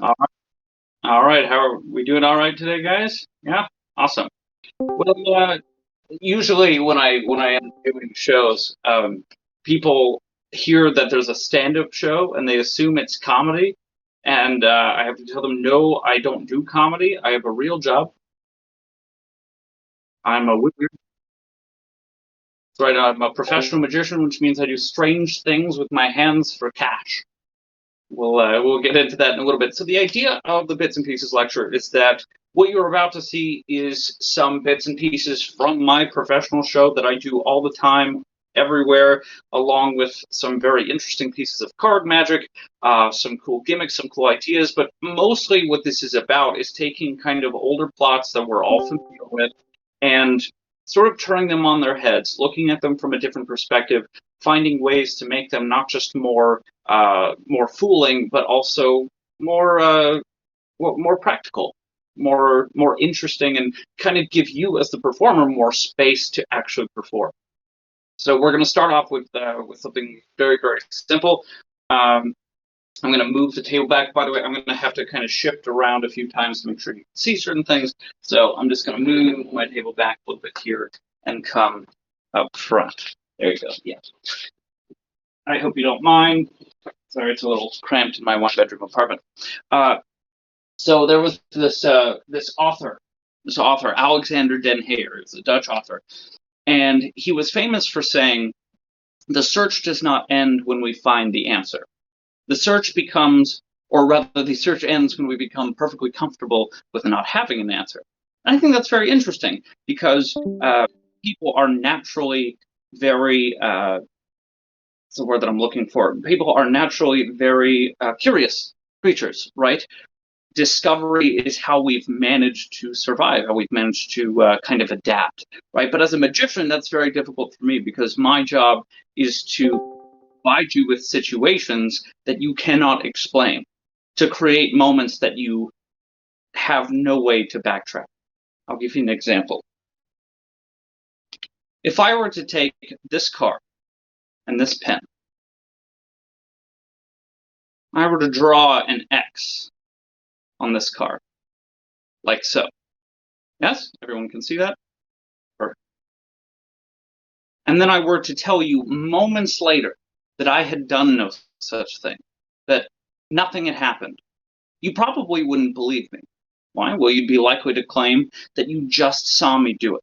All right. All right. How are we doing? All right today, guys? Yeah. Awesome. Well, usually when I am doing shows, people hear that there's a stand-up show and they assume it's comedy, and I have to tell them, no, I don't do comedy. I have a real job. I'm a wizard. Right. I'm a professional magician, which means I do strange things with my hands for cash. We'll get into that in a little bit. So the idea of the bits and pieces lecture is that what you're about to see is some bits and pieces from my professional show that I do all the time, everywhere, along with some very interesting pieces of card magic, some cool gimmicks, some cool ideas. But mostly what this is about is taking kind of older plots that we're all familiar with and sort of turning them on their heads, looking at them from a different perspective, finding ways to make them not just more fooling, but also more more practical, more interesting, and kind of give you as the performer more space to actually perform. So we're going to start off with something very simple. Um, I'm going to move the table back. By the way, I'm going to have to kind of shift around a few times to make sure you can see certain things. So I'm just going to move my table back a little bit here and come up front. There you go. Yeah. I hope you don't mind. Sorry, it's a little cramped in my one-bedroom apartment. Uh, so there was this author Alexander Den Heyer, is a Dutch author, and he was famous for saying, "The search does not end when we find the answer. The search becomes, or rather, the search ends when we become perfectly comfortable with not having an answer." And I think that's very interesting because people are naturally very it's the word that I'm looking for. People are naturally very curious creatures, right? Discovery is how we've managed to survive, how we've managed to kind of adapt, right? But as a magician, that's very difficult for me because my job is to provide you with situations that you cannot explain, to create moments that you have no way to backtrack. I'll give you an example. If I were to take this card and this pen, I were to draw an X on this card, like so. Yes? Everyone can see that? Perfect. And then I were to tell you moments later that I had done no such thing, that nothing had happened, you probably wouldn't believe me. Why? Well, you'd be likely to claim that you just saw me do it.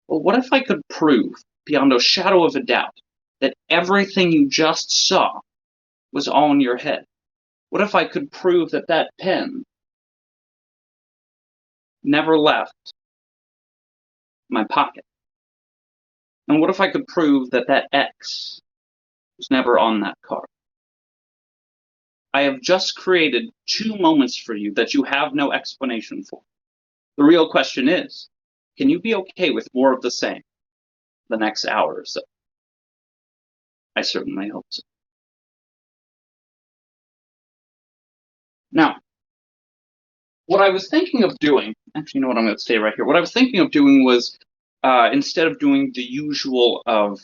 Well, what if I could prove, beyond a shadow of a doubt, that everything you just saw was all in your head? What if I could prove that that pen never left my pocket? And what if I could prove that that X was never on that card? I have just created two moments for you that you have no explanation for. The real question is, can you be okay with more of the same the next hour or so? I certainly hope so. Now, what I was thinking of doing, actually, you know what, I'm going to stay right here. What I was thinking of doing was, instead of doing the usual of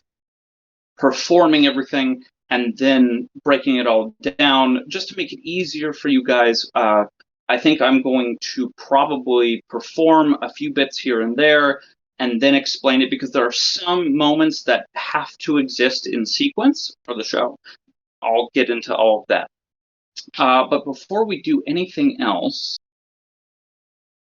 performing everything and then breaking it all down, just to make it easier for you guys, I think I'm going to probably perform a few bits here and there and then explain it because there are some moments that have to exist in sequence for the show. I'll get into all of that. But before we do anything else,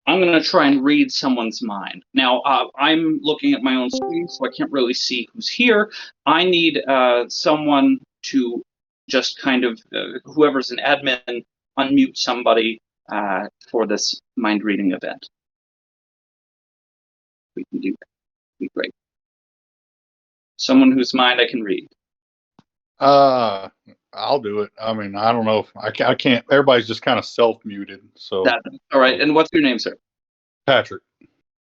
I'm going to try and read someone's mind. Now, I'm looking at my own screen, so I can't really see who's here. I need someone to just kind of, whoever's an admin, unmute somebody for this mind reading event. We can do that. Be great. Someone whose mind I can read. Uh, I'll do it. I mean, I don't know if I can't. Everybody's just kind of self-muted. So, That, all right. And what's your name, sir? Patrick.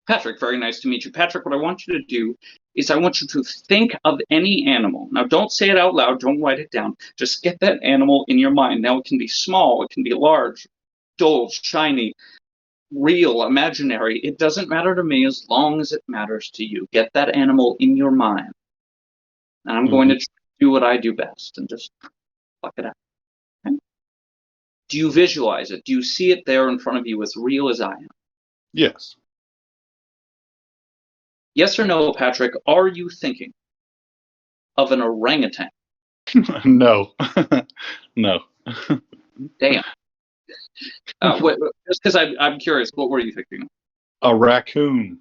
Patrick, very nice to meet you. Patrick, what I want you to do is I want you to think of any animal. Now, don't say it out loud. Don't write it down. Just get that animal in your mind. Now, it can be small. It can be large, dull, shiny, real, imaginary. It doesn't matter to me as long as it matters to you. Get that animal in your mind. And I'm going to do what I do best and just pluck it out. Okay? Do you visualize it? Do you see it there in front of you as real as I am? Yes. Yes or no, Patrick, are you thinking of an orangutan? No. No. Damn. Just because I'm curious, what were you thinking? A raccoon.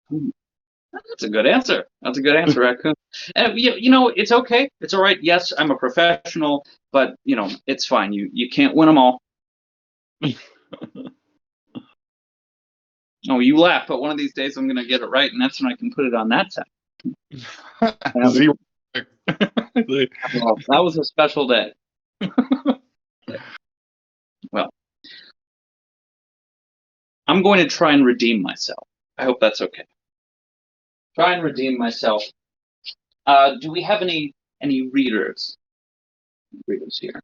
That's a good answer. That's a good answer, raccoon. And it's okay. It's all right. Yes, I'm a professional, but it's fine. You can't win them all. Oh, you laugh, but one of these days I'm gonna get it right, and that's when I can put it on that side. Zero. Well, that was a special day. Well, I'm going to try and redeem myself. I hope that's okay. Try and redeem myself. Do we have any readers? Readers here.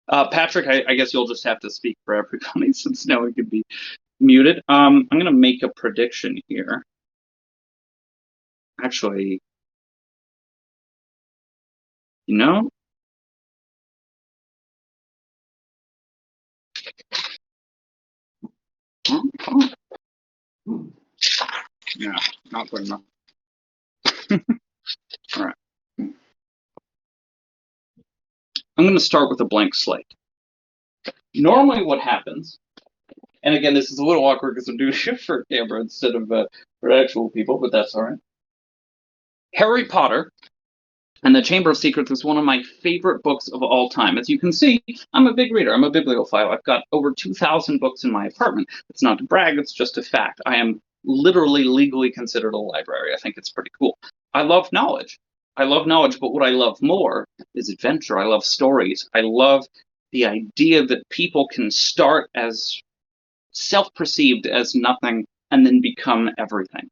Patrick, I guess you'll just have to speak for everybody since no one can be muted. I'm going to make a prediction here. Actually, no, not good enough. All right. I'm going to start with a blank slate. Normally what happens, and again, this is a little awkward because I'm doing it for camera instead of for actual people, but that's all right. Harry Potter and the Chamber of Secrets is one of my favorite books of all time. As you can see, I'm a big reader. I'm a bibliophile. I've got over 2,000 books in my apartment. It's not to brag, it's just a fact. I am literally legally considered a library. I think it's pretty cool. I love knowledge. But what I love more is adventure. I love stories. I love the idea that people can start as self-perceived as nothing and then become everything.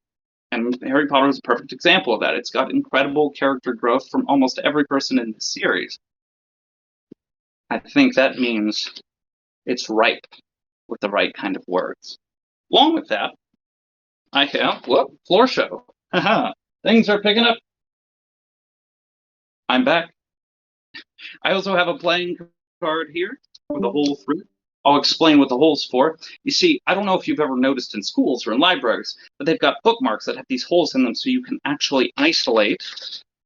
And Harry Potter is a perfect example of that. It's got incredible character growth from almost every person in the series. I think that means it's ripe with the right kind of words. Along with that, I have, floor show. Haha, things are picking up. I'm back. I also have a playing card here with a hole through it. I'll explain what the hole's for. You see, I don't know if you've ever noticed in schools or in libraries, but they've got bookmarks that have these holes in them so you can actually isolate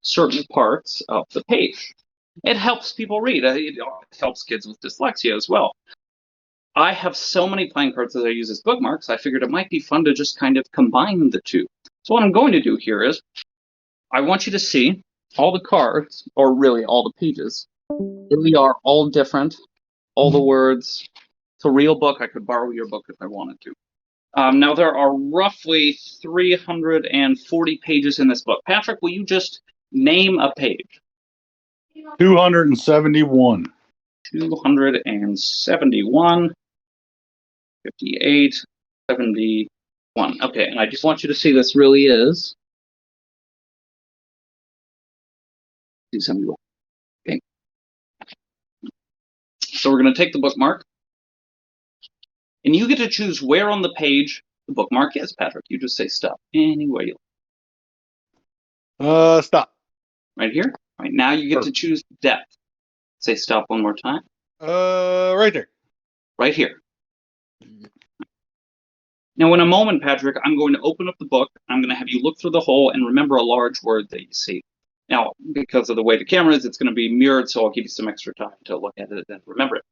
certain parts of the page. It helps people read. It helps kids with dyslexia as well. I have so many playing cards that I use as bookmarks, I figured it might be fun to just kind of combine the two. So what I'm going to do here is, I want you to see all the cards, or really all the pages. They are all different, all the words. It's a real book. I could borrow your book if I wanted to. Now, there are roughly 340 pages in this book. Patrick, will you just name a page? 271. 271, 58, 71. Okay, and I just want you to see this really is 271. Okay. So we're going to take the bookmark, and you get to choose where on the page the bookmark is, Patrick. You just say stop anywhere you like. Stop. Right here? All right, now you get to choose depth. Say stop one more time. Right there. Right here. Now, in a moment, Patrick, I'm going to open up the book. I'm going to have you look through the hole and remember a large word that you see. Now, because of the way the camera is, it's going to be mirrored, so I'll give you some extra time to look at it and remember it.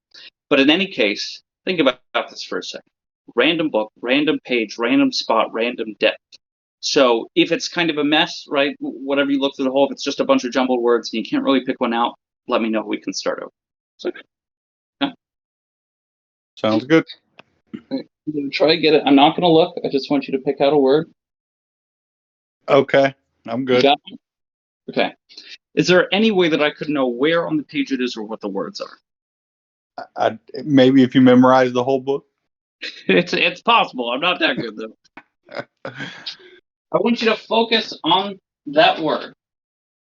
But in any case, think about this for a second. Random book, random page, random spot, random depth. So if it's kind of a mess, right, whatever you look through the hole, if it's just a bunch of jumbled words and you can't really pick one out, let me know. We can start over. So, yeah. Sounds good. I'm going to try to get it. I'm not going to look. I just want you to pick out a word. Okay, I'm good. Okay. Is there any way that I could know where on the page it is or what the words are? Maybe if you memorize the whole book. It's possible. I'm not that good though. I want you to focus on that word.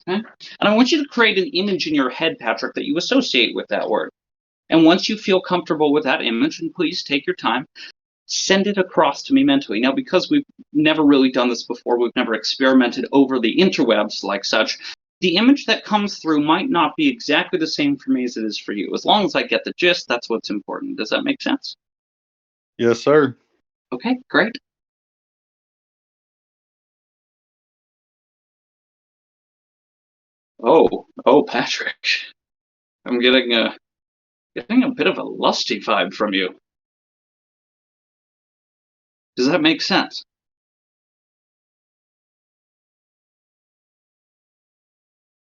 Okay? And I want you to create an image in your head, Patrick, that you associate with that word. And once you feel comfortable with that image, and please take your time, send it across to me mentally. Now, because we've never really done this before, we've never experimented over the interwebs like such, the image that comes through might not be exactly the same for me as it is for you. As long as I get the gist, that's what's important. Does that make sense? Yes, sir. Okay, great. Oh, Patrick. I'm getting a bit of a lusty vibe from you. Does that make sense?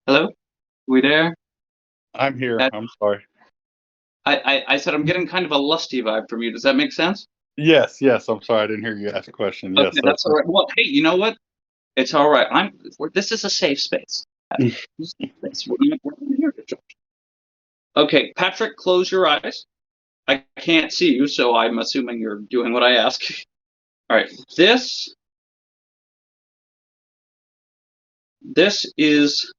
Hello? We there? I'm here. Pat- I'm sorry. I said I'm getting kind of a lusty vibe from you. Does that make sense? Yes, yes. I'm sorry. I didn't hear you ask a question. Okay, Yes, that's all that's right. Well, hey, you know what? It's all right. This is a safe space. it. This is a safe space. We're not here to judge. Okay, Patrick, close your eyes. I can't see you, so I'm assuming you're doing what I ask. All right, this is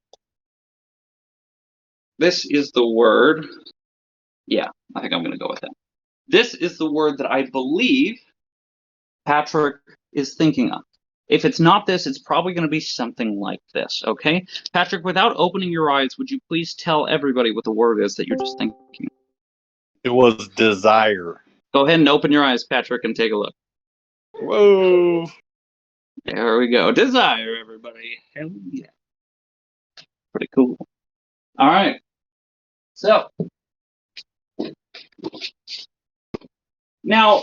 the word. Yeah, I think I'm going to go with that. This is the word that I believe Patrick is thinking of. If it's not this, it's probably going to be something like this, okay? Patrick, without opening your eyes, would you please tell everybody what the word is that you're just thinking? It was desire. Go ahead and open your eyes, Patrick, and take a look. Whoa. There we go. Desire, everybody. Hell yeah. Pretty cool. All right. So, now,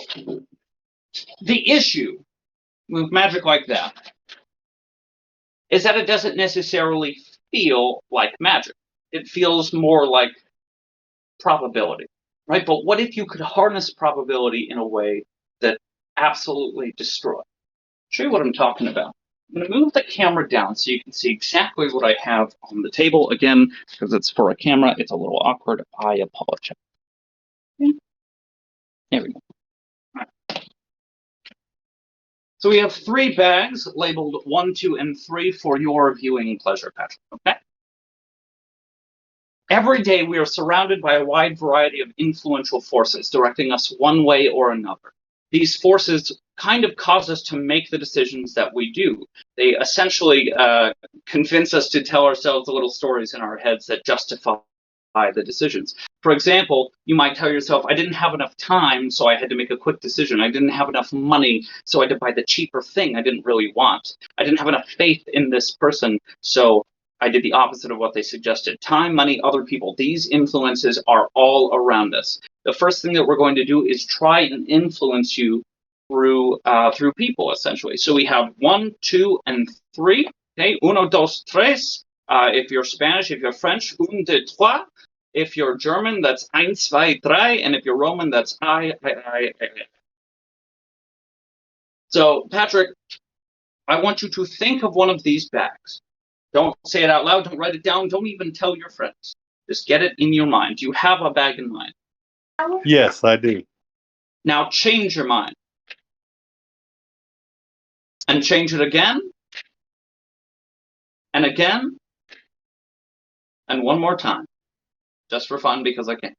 the issue with magic like that is that it doesn't necessarily feel like magic. It feels more like probability, right? But what if you could harness probability in a way that absolutely destroyed? Show you what I'm talking about. I'm going to move the camera down so you can see exactly what I have on the table. Again, because it's for a camera, it's a little awkward. I apologize. Okay. There we go. All right. So we have 3 bags labeled 1, 2, and 3 for your viewing pleasure, Patrick. Okay. Every day we are surrounded by a wide variety of influential forces directing us one way or another. These forces kind of cause us to make the decisions that we do. They essentially convince us to tell ourselves the little stories in our heads that justify the decisions. For example, you might tell yourself, I didn't have enough time, so I had to make a quick decision. I didn't have enough money, so I had to buy the cheaper thing I didn't really want. I didn't have enough faith in this person, so I did the opposite of what they suggested. Time, money, other people. These influences are all around us. The first thing that we're going to do is try and influence you through people, essentially. So we have 1, 2, and 3. Okay, uno, dos, tres. If you're Spanish, if you're French, un, deux, trois. If you're German, that's eins, zwei, drei. And if you're Roman, that's I. So, Patrick, I want you to think of one of these bags. Don't say it out loud. Don't write it down. Don't even tell your friends. Just get it in your mind. You have a bag in mind. Yes, I do. Now change your mind. And change it again. And again. And one more time. Just for fun, because I can.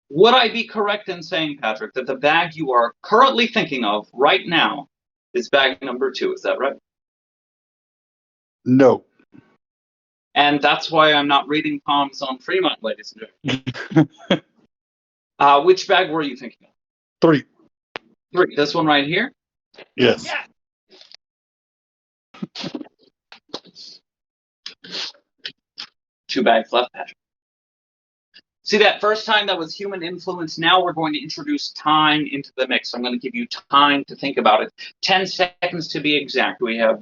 Would I be correct in saying, Patrick, that the bag you are currently thinking of right now is bag number 2? Is that right? No. And that's why I'm not reading palms on Fremont, ladies and gentlemen. Which bag were you thinking of? 3. 3. This one right here? Yes. Yeah. 2 bags left, Patrick. See, that first time that was human influence. Now we're going to introduce time into the mix. I'm going to give you time to think about it. 10 seconds to be exact. We have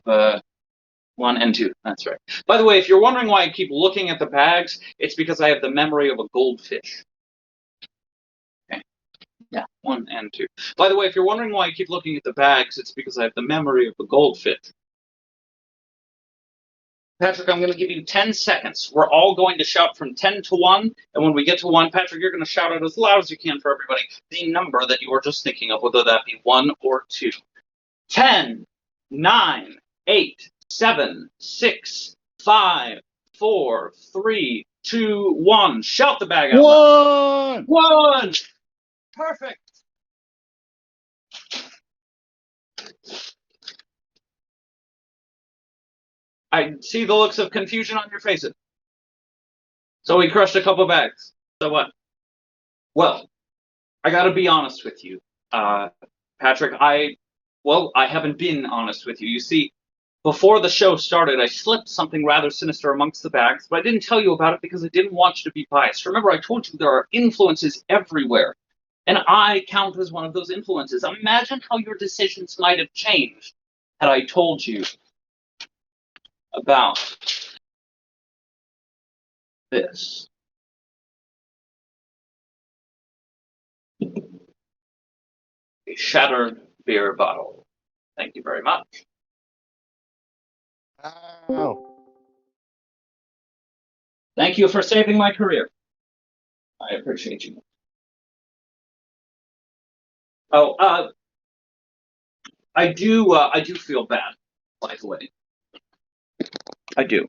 1 and 2. That's right. By the way, if you're wondering why I keep looking at the bags, it's because I have the memory of a goldfish. Okay. Yeah, 1 and 2. By the way, if you're wondering why I keep looking at the bags, it's because I have the memory of a goldfish. Patrick, I'm going to give you 10 seconds. We're all going to shout from 10 to 1. And when we get to 1, Patrick, you're going to shout out as loud as you can for everybody the number that you were just thinking of, whether that be 1 or 2. 10, 9, 8, 7, 6, 5, 4, 3, 2, 1. Shout the bag out loud. 1. 1. Perfect. I see the looks of confusion on your faces. So we crushed a couple bags. So what? Well, I gotta be honest with you, Patrick. I haven't been honest with you. You see, before the show started, I slipped something rather sinister amongst the bags, but I didn't tell you about it because I didn't want you to be biased. Remember, I told you there are influences everywhere, and I count as one of those influences. Imagine how your decisions might have changed had I told you about this. A shattered beer bottle. Thank you very much. Oh. Thank you for saving my career. I appreciate you. Oh, I do feel bad, by the way. I do.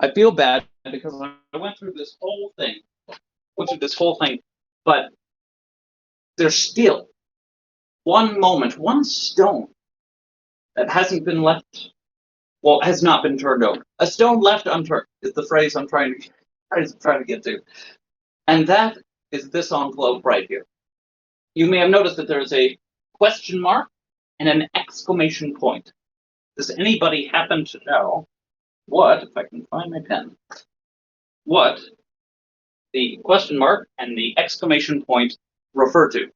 I feel bad because I went through this whole thing, but there's still one moment, one stone that hasn't been left, well, has not been turned over. A stone left unturned is the phrase I'm trying to get to. And that is this envelope right here. You may have noticed that there's a question mark and an exclamation point. Does anybody happen to know what, if I can find my pen, what the question mark and the exclamation point refer to?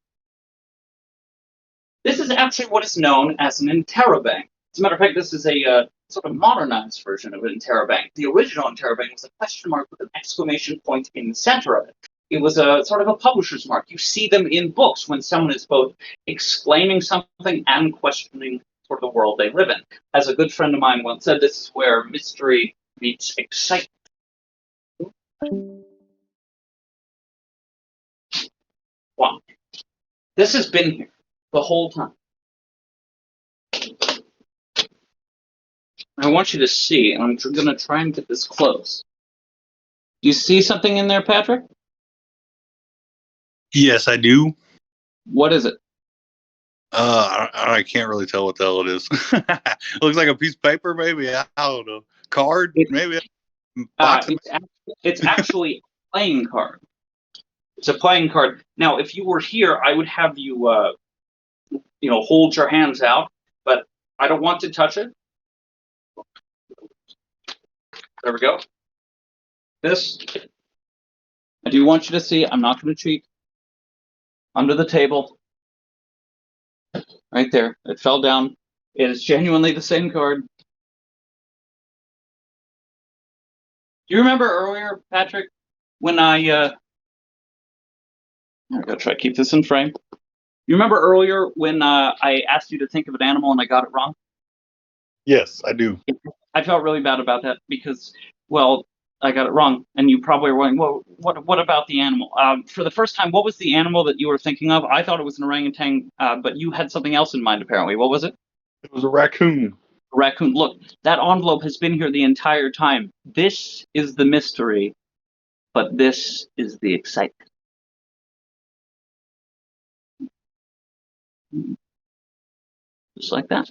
This is actually what is known as an interrobang. As a matter of fact, this is a sort of modernized version of an interrobang. The original interrobang was a question mark with an exclamation point in the center of it. It was a sort of a publisher's mark. You see them in books when someone is both exclaiming something and questioning sort of the world they live in. As a good friend of mine once said, this is where mystery meets excitement. Wow. This has been here the whole time. I want you to see, and I'm going to try and get this close. Do you see something in there, Patrick? Yes, I do. What is it? I can't really tell what the hell it is. It looks like a piece of paper, maybe. I don't know. Card, maybe. Box of It's actually a playing card. It's a playing card. Now, if you were here, I would have you, hold your hands out, but I don't want to touch it. There we go. This, I do want you to see. I'm not going to cheat. Under the table, right there. It fell down. It is genuinely the same card. Do you remember earlier, Patrick, when I'm gonna try to keep this in frame. You remember earlier when I asked you to think of an animal and I got it wrong? Yes, I do. I felt really bad about that because, well, I got it wrong, and you probably were wondering, well, what about the animal? For the first time, what was the animal that you were thinking of? I thought it was an orangutan, but you had something else in mind, apparently. What was it? It was a raccoon. A raccoon. Look, that envelope has been here the entire time. This is the mystery, but this is the excitement. Just like that.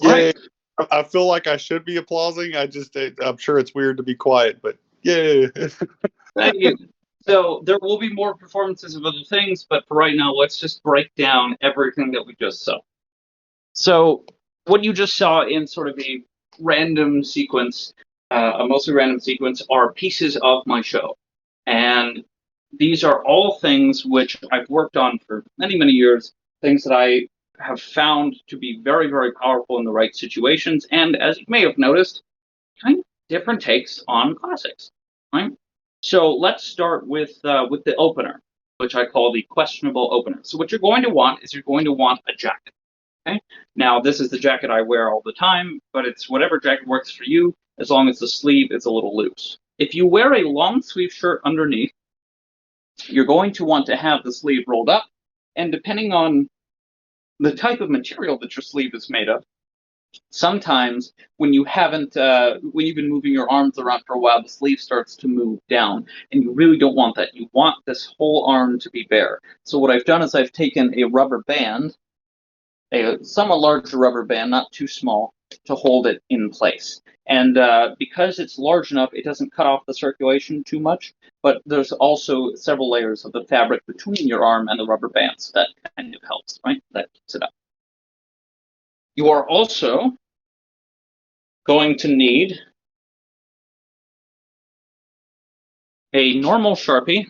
Yay. Right. I feel like I should be applauding. I'm sure it's weird to be quiet, but yay. Thank you. So there will be more performances of other things, but for right now, let's just break down everything that we just saw. So what you just saw in sort of a random sequence, a mostly random sequence, are pieces of my show. And these are all things which I've worked on for many, many years, things that I have found to be very, very powerful in the right situations. And as you may have noticed, kind of different takes on classics, right? So let's start with the opener, which I call the questionable opener. So what you're going to want is you're going to want a jacket. Okay. Now this is the jacket I wear all the time, but it's whatever jacket works for you, as long as the sleeve is a little loose. If you wear a long sleeve shirt underneath, you're going to want to have the sleeve rolled up, and depending on the type of material that your sleeve is made of, sometimes when you haven't when you've been moving your arms around for a while, the sleeve starts to move down, and you really don't want that. You want this whole arm to be bare. So what I've done is I've taken a rubber band a somewhat larger rubber band, not too small, to hold it in place. And because it's large enough, it doesn't cut off the circulation too much, but there's also several layers of the fabric between your arm and the rubber bands that kind of helps, right? That keeps it up. You are also going to need a normal Sharpie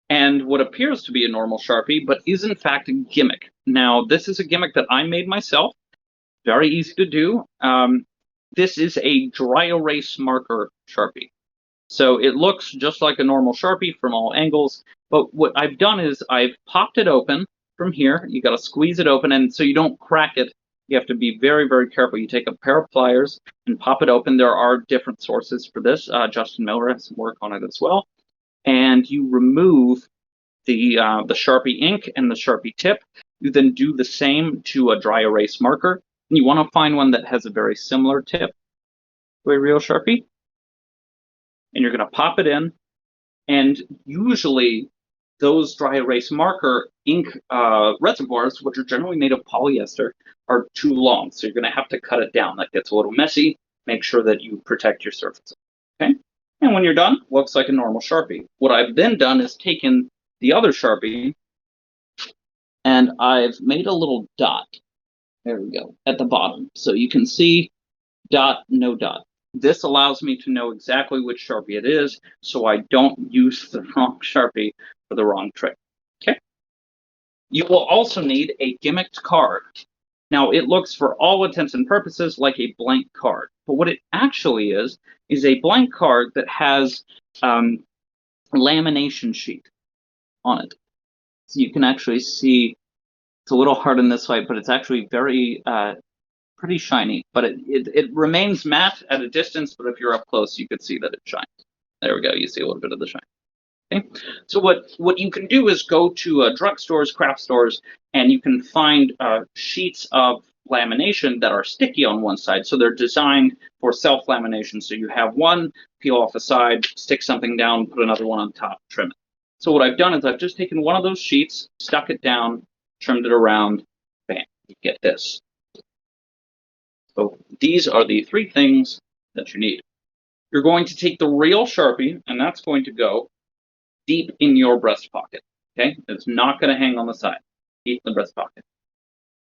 and what appears to be a normal Sharpie, but is in fact a gimmick. Now, this is a gimmick that I made myself. Very easy to do. This is a dry erase marker Sharpie. So it looks just like a normal Sharpie from all angles, but what I've done is I've popped it open from here. You got to squeeze it open, and so you don't crack it, you have to be very, very careful. You take a pair of pliers and pop it open. There are different sources for this. Justin Miller has some work on it as well. And you remove the Sharpie ink and the Sharpie tip. You then do the same to a dry erase marker. And you want to find one that has a very similar tip to a real Sharpie. And you're going to pop it in. And usually those dry erase marker ink reservoirs, which are generally made of polyester, are too long. So you're going to have to cut it down. That gets a little messy. Make sure that you protect your surface. Okay? And when you're done, looks like a normal Sharpie. What I've then done is taken the other Sharpie and I've made a little dot. There we go, at the bottom. So you can see dot, no dot. This allows me to know exactly which Sharpie it is, so I don't use the wrong Sharpie for the wrong trick. Okay. You will also need a gimmicked card. Now, it looks for all intents and purposes like a blank card, but what it actually is a blank card that has lamination sheet on it. So you can actually see it's a little hard in this light, but it's actually very pretty shiny. But it remains matte at a distance, but if you're up close, you could see that it shines. There we go. You see a little bit of the shine. Okay. So what you can do is go to drugstores, craft stores, and you can find sheets of lamination that are sticky on one side. So they're designed for self-lamination. So you have one, peel off a side, stick something down, put another one on top, trim it. So what I've done is I've just taken one of those sheets, stuck it down, trimmed it around, bam, you get this. So these are the three things that you need. You're going to take the real Sharpie, and that's going to go deep in your breast pocket. Okay, it's not going to hang on the side. Deep in the breast pocket.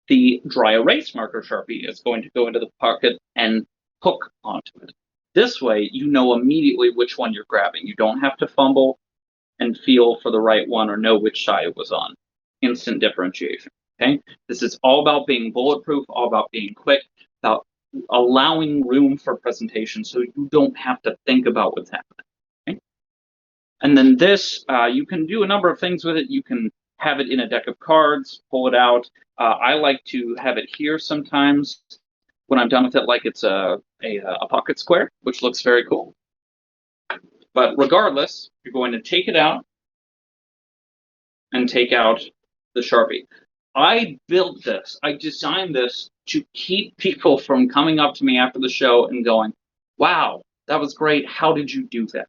The dry erase marker Sharpie is going to go into the pocket and hook onto it. This way, you know immediately which one you're grabbing. You don't have to fumble and feel for the right one or know which side it was on. Instant differentiation. Okay, this is all about being bulletproof, all about being quick, about allowing room for presentation so you don't have to think about what's happening. Okay? And then this, you can do a number of things with it. You can have it in a deck of cards, pull it out. I like to have it here sometimes when I'm done with it, like it's a pocket square, which looks very cool. But regardless, you're going to take it out and take out the Sharpie. I built this, I designed this to keep people from coming up to me after the show and going, wow, that was great. How did you do that?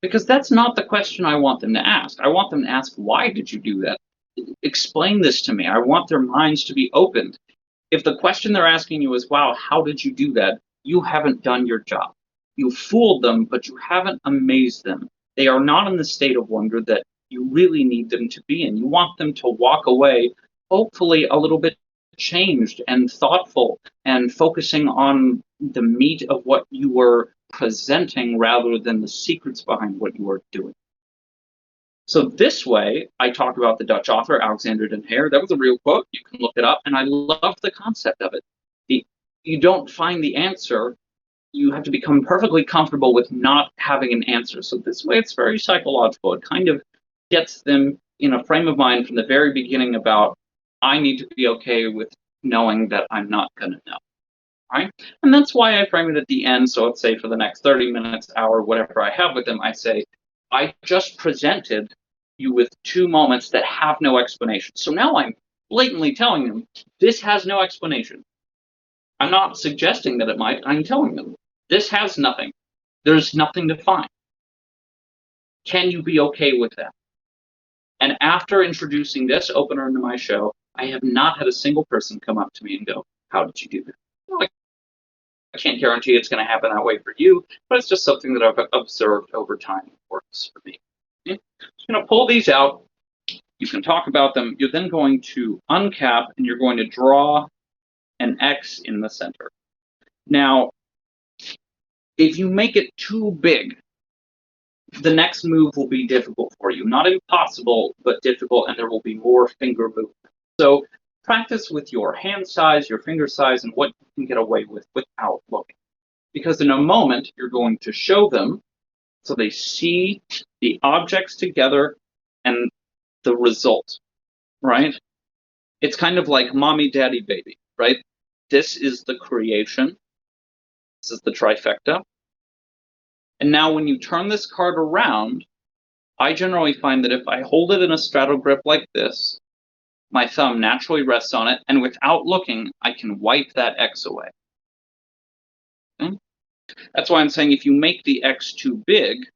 Because that's not the question I want them to ask. I want them to ask, why did you do that? Explain this to me. I want their minds to be opened. If the question they're asking you is, wow, how did you do that? You haven't done your job. You fooled them, but you haven't amazed them. They are not in the state of wonder that you really need them to be in. You want them to walk away, hopefully a little bit changed and thoughtful and focusing on the meat of what you were presenting rather than the secrets behind what you were doing. So this way, I talk about the Dutch author Alexander Den Heer. That was a real quote. You can look it up, and I love the concept of it. You don't find the answer. You have to become perfectly comfortable with not having an answer. So this way, it's very psychological. It kind of gets them in a frame of mind from the very beginning about, I need to be okay with knowing that I'm not going to know. Right? And that's why I frame it at the end. So let's say for the next 30 minutes, hour, whatever I have with them, I say, I just presented you with two moments that have no explanation. So now I'm blatantly telling them, this has no explanation. I'm not suggesting that it might. I'm telling them, this has nothing. There's nothing to find. Can you be okay with that? And after introducing this opener into my show, I have not had a single person come up to me and go, "How did you do that?" Like, I can't guarantee it's going to happen that way for you, but it's just something that I've observed over time works for me. Okay? So you're going to pull these out. You can talk about them. You're then going to uncap and you're going to draw an X in the center. Now, if you make it too big, the next move will be difficult for you. Not impossible, but difficult, and there will be more finger movement. So practice with your hand size, your finger size, and what you can get away with without looking. Because in a moment, you're going to show them so they see the objects together and the result, right? It's kind of like mommy, daddy, baby, right? This is the creation. This is the trifecta. And now when you turn this card around, I generally find that if I hold it in a straddle grip like this, my thumb naturally rests on it, and without looking, I can wipe that X away. Okay? That's why I'm saying if you make the X too big,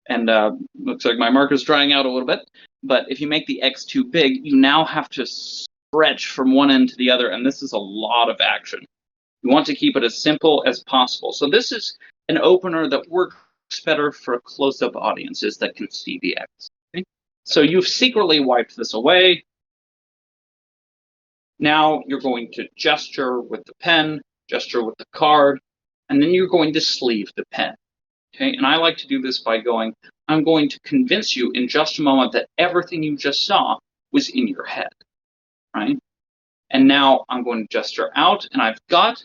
and looks like my marker's drying out a little bit, but if you make the X too big, you now have to stretch from one end to the other, and this is a lot of action. You want to keep it as simple as possible. So this is an opener that works better for close-up audiences that can see the X. Okay? So you've secretly wiped this away. Now you're going to gesture with the pen, gesture with the card, and then you're going to sleeve the pen. Okay, and I like to do this by going, I'm going to convince you in just a moment that everything you just saw was in your head, right? And now I'm going to gesture out, and I've got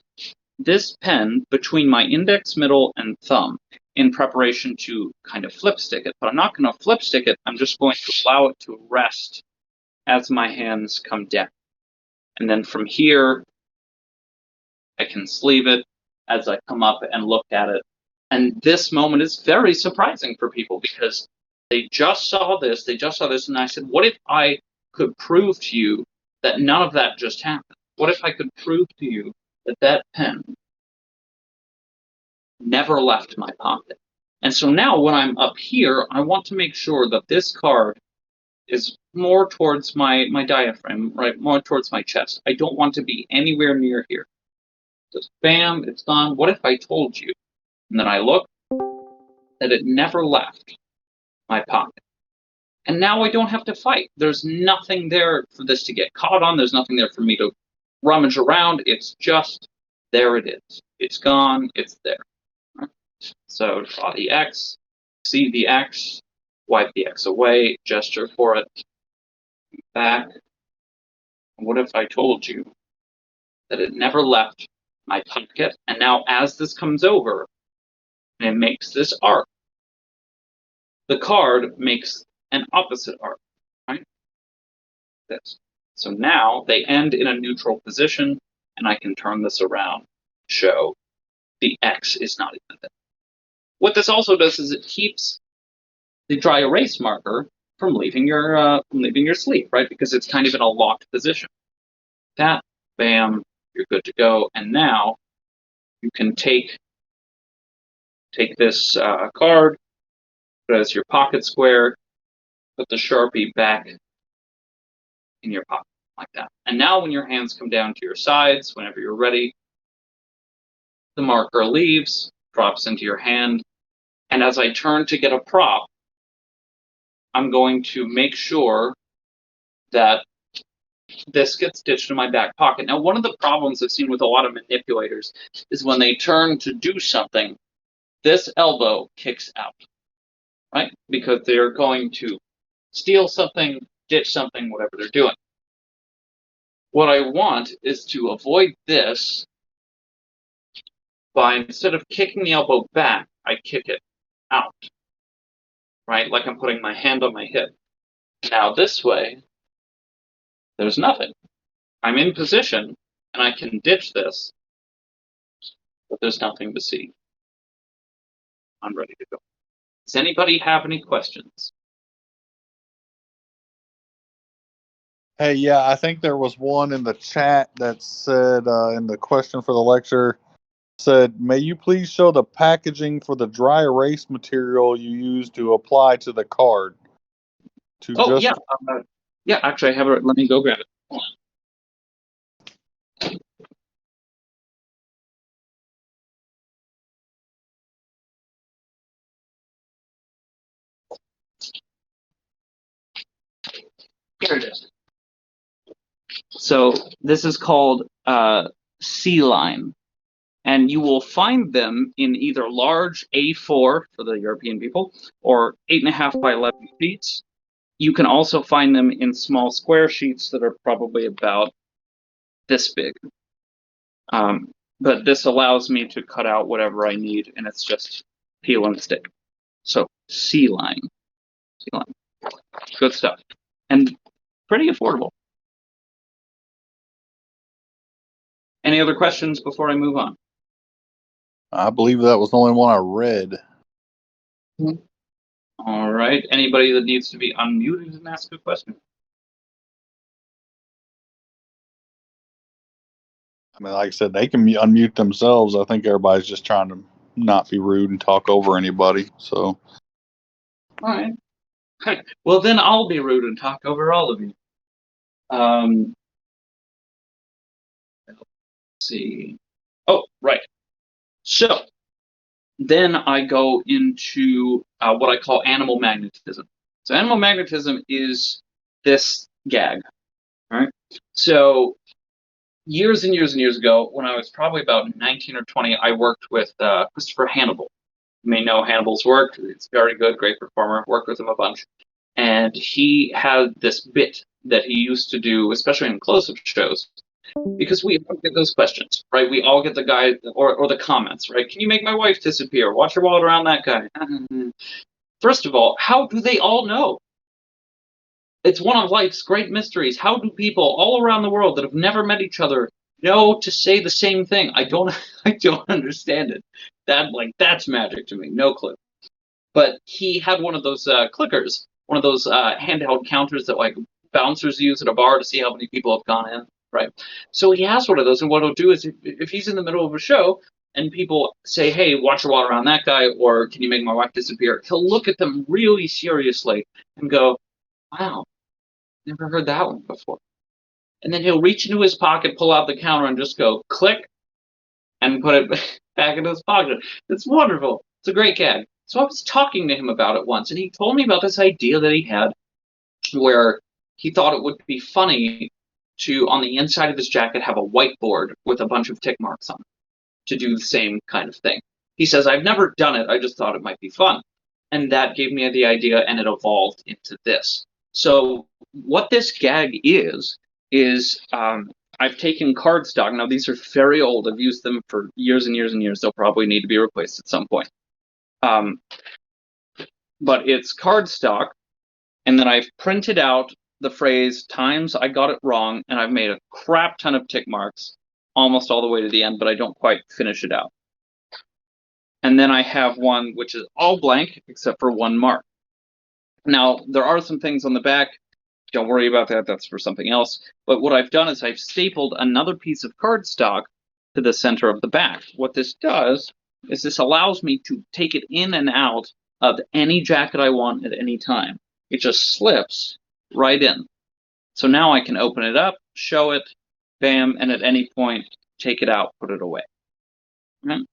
this pen between my index, middle, and thumb in preparation to kind of flip stick it, but I'm not going to flip stick it. I'm just going to allow it to rest as my hands come down. And then from here, I can sleeve it as I come up and look at it. And this moment is very surprising for people because they just saw this, and I said, what if I could prove to you that none of that just happened? What if I could prove to you that that pen never left my pocket? And so now when I'm up here, I want to make sure that this card is more towards my diaphragm, right? More towards my chest. I don't want to be anywhere near here. Just bam, it's gone. What if I told you? And then I look that it never left my pocket. And now I don't have to fight. There's nothing there for this to get caught on. There's nothing there for me to rummage around. It's just there it is. It's gone. It's there. So draw the X, see the X, wipe the X away, gesture for it, back. What if I told you that it never left my pocket? And now as this comes over, and it makes this arc, the card makes an opposite arc, right? This. So now they end in a neutral position, and I can turn this around, show the X is not even there. What this also does is it keeps the dry erase marker from leaving your sleeve, right? Because it's kind of in a locked position. That, bam, you're good to go. And now you can take this card, put it as your pocket square, put the Sharpie back in your pocket like that. And now when your hands come down to your sides, whenever you're ready, the marker leaves, drops into your hand. And as I turn to get a prop, I'm going to make sure that this gets stitched in my back pocket. Now, one of the problems I've seen with a lot of manipulators is when they turn to do something, this elbow kicks out, right? Because they're going to steal something, ditch something, whatever they're doing. What I want is to avoid this by, instead of kicking the elbow back, I kick it out, right? Like I'm putting my hand on my hip. Now this way, there's nothing. I'm in position, and I can ditch this, but there's nothing to see. I'm ready to go. Does anybody have any questions? Hey, yeah, I think there was one in the chat that said, in the question for the lecture, said, may you please show the packaging for the dry erase material you use to apply to the card? Yeah. Yeah, actually, I have it. Let me go grab it. Here it is. So this is called sea line. And you will find them in either large A4 for the European people or 8.5 by 11 sheets. You can also find them in small square sheets that are probably about this big. But this allows me to cut out whatever I need, and it's just peel and stick. So sea line, good stuff, and pretty affordable. Any other questions before I move on? I believe that was the only one I read. All right. Anybody that needs to be unmuted and ask a question? I mean, like I said, they can unmute themselves. I think everybody's just trying to not be rude and talk over anybody. So, all right. Well, then I'll be rude and talk over all of you. Let's see. Oh, right. So then I go into what I call animal magnetism. So animal magnetism is this gag. All right. So years and years and years ago, when I was probably about 19 or 20, I worked with Christopher Hannibal. You may know Hannibal's work. It's very good, great performer. Worked with him a bunch. And he had this bit that he used to do, especially in close-up shows, because we all get those questions, right? We all get the guy or the comments, right? Can you make my wife disappear? Watch your wallet around that guy. First of all, how do they all know? It's one of life's great mysteries. How do people all around the world that have never met each other know to say the same thing? I don't understand it. That's magic to me. No clue. But he had one of those clickers, one of those handheld counters that like bouncers use at a bar to see how many people have gone in, right? So he has one of those, and what he'll do is if he's in the middle of a show and people say, "Hey, watch your wallet around that guy," or "Can you make my wife disappear?" He'll look at them really seriously and go, "Wow, never heard that one before." And then he'll reach into his pocket, pull out the counter, and just go click and put it back into his pocket. It's wonderful. It's a great gag. So I was talking to him about it once, and he told me about this idea that he had where he thought it would be funny to, on the inside of his jacket, have a whiteboard with a bunch of tick marks on it to do the same kind of thing. He says, I've never done it. I just thought it might be fun. And that gave me the idea, and it evolved into this. So what this gag is I've taken cardstock. Now, these are very old. I've used them for years and years and years. They'll probably need to be replaced at some point. But it's cardstock, and then I've printed out the phrase times I got it wrong, and I've made a crap ton of tick marks almost all the way to the end, but I don't quite finish it out. And then I have one which is all blank except for one mark. Now, there are some things on the back. Don't worry about that. That's for something else. But what I've done is I've stapled another piece of cardstock to the center of the back. What this does is this allows me to take it in and out of any jacket I want at any time. It just slips right in. So now I can open it up, show it, bam, and at any point, take it out, put it away. Okay?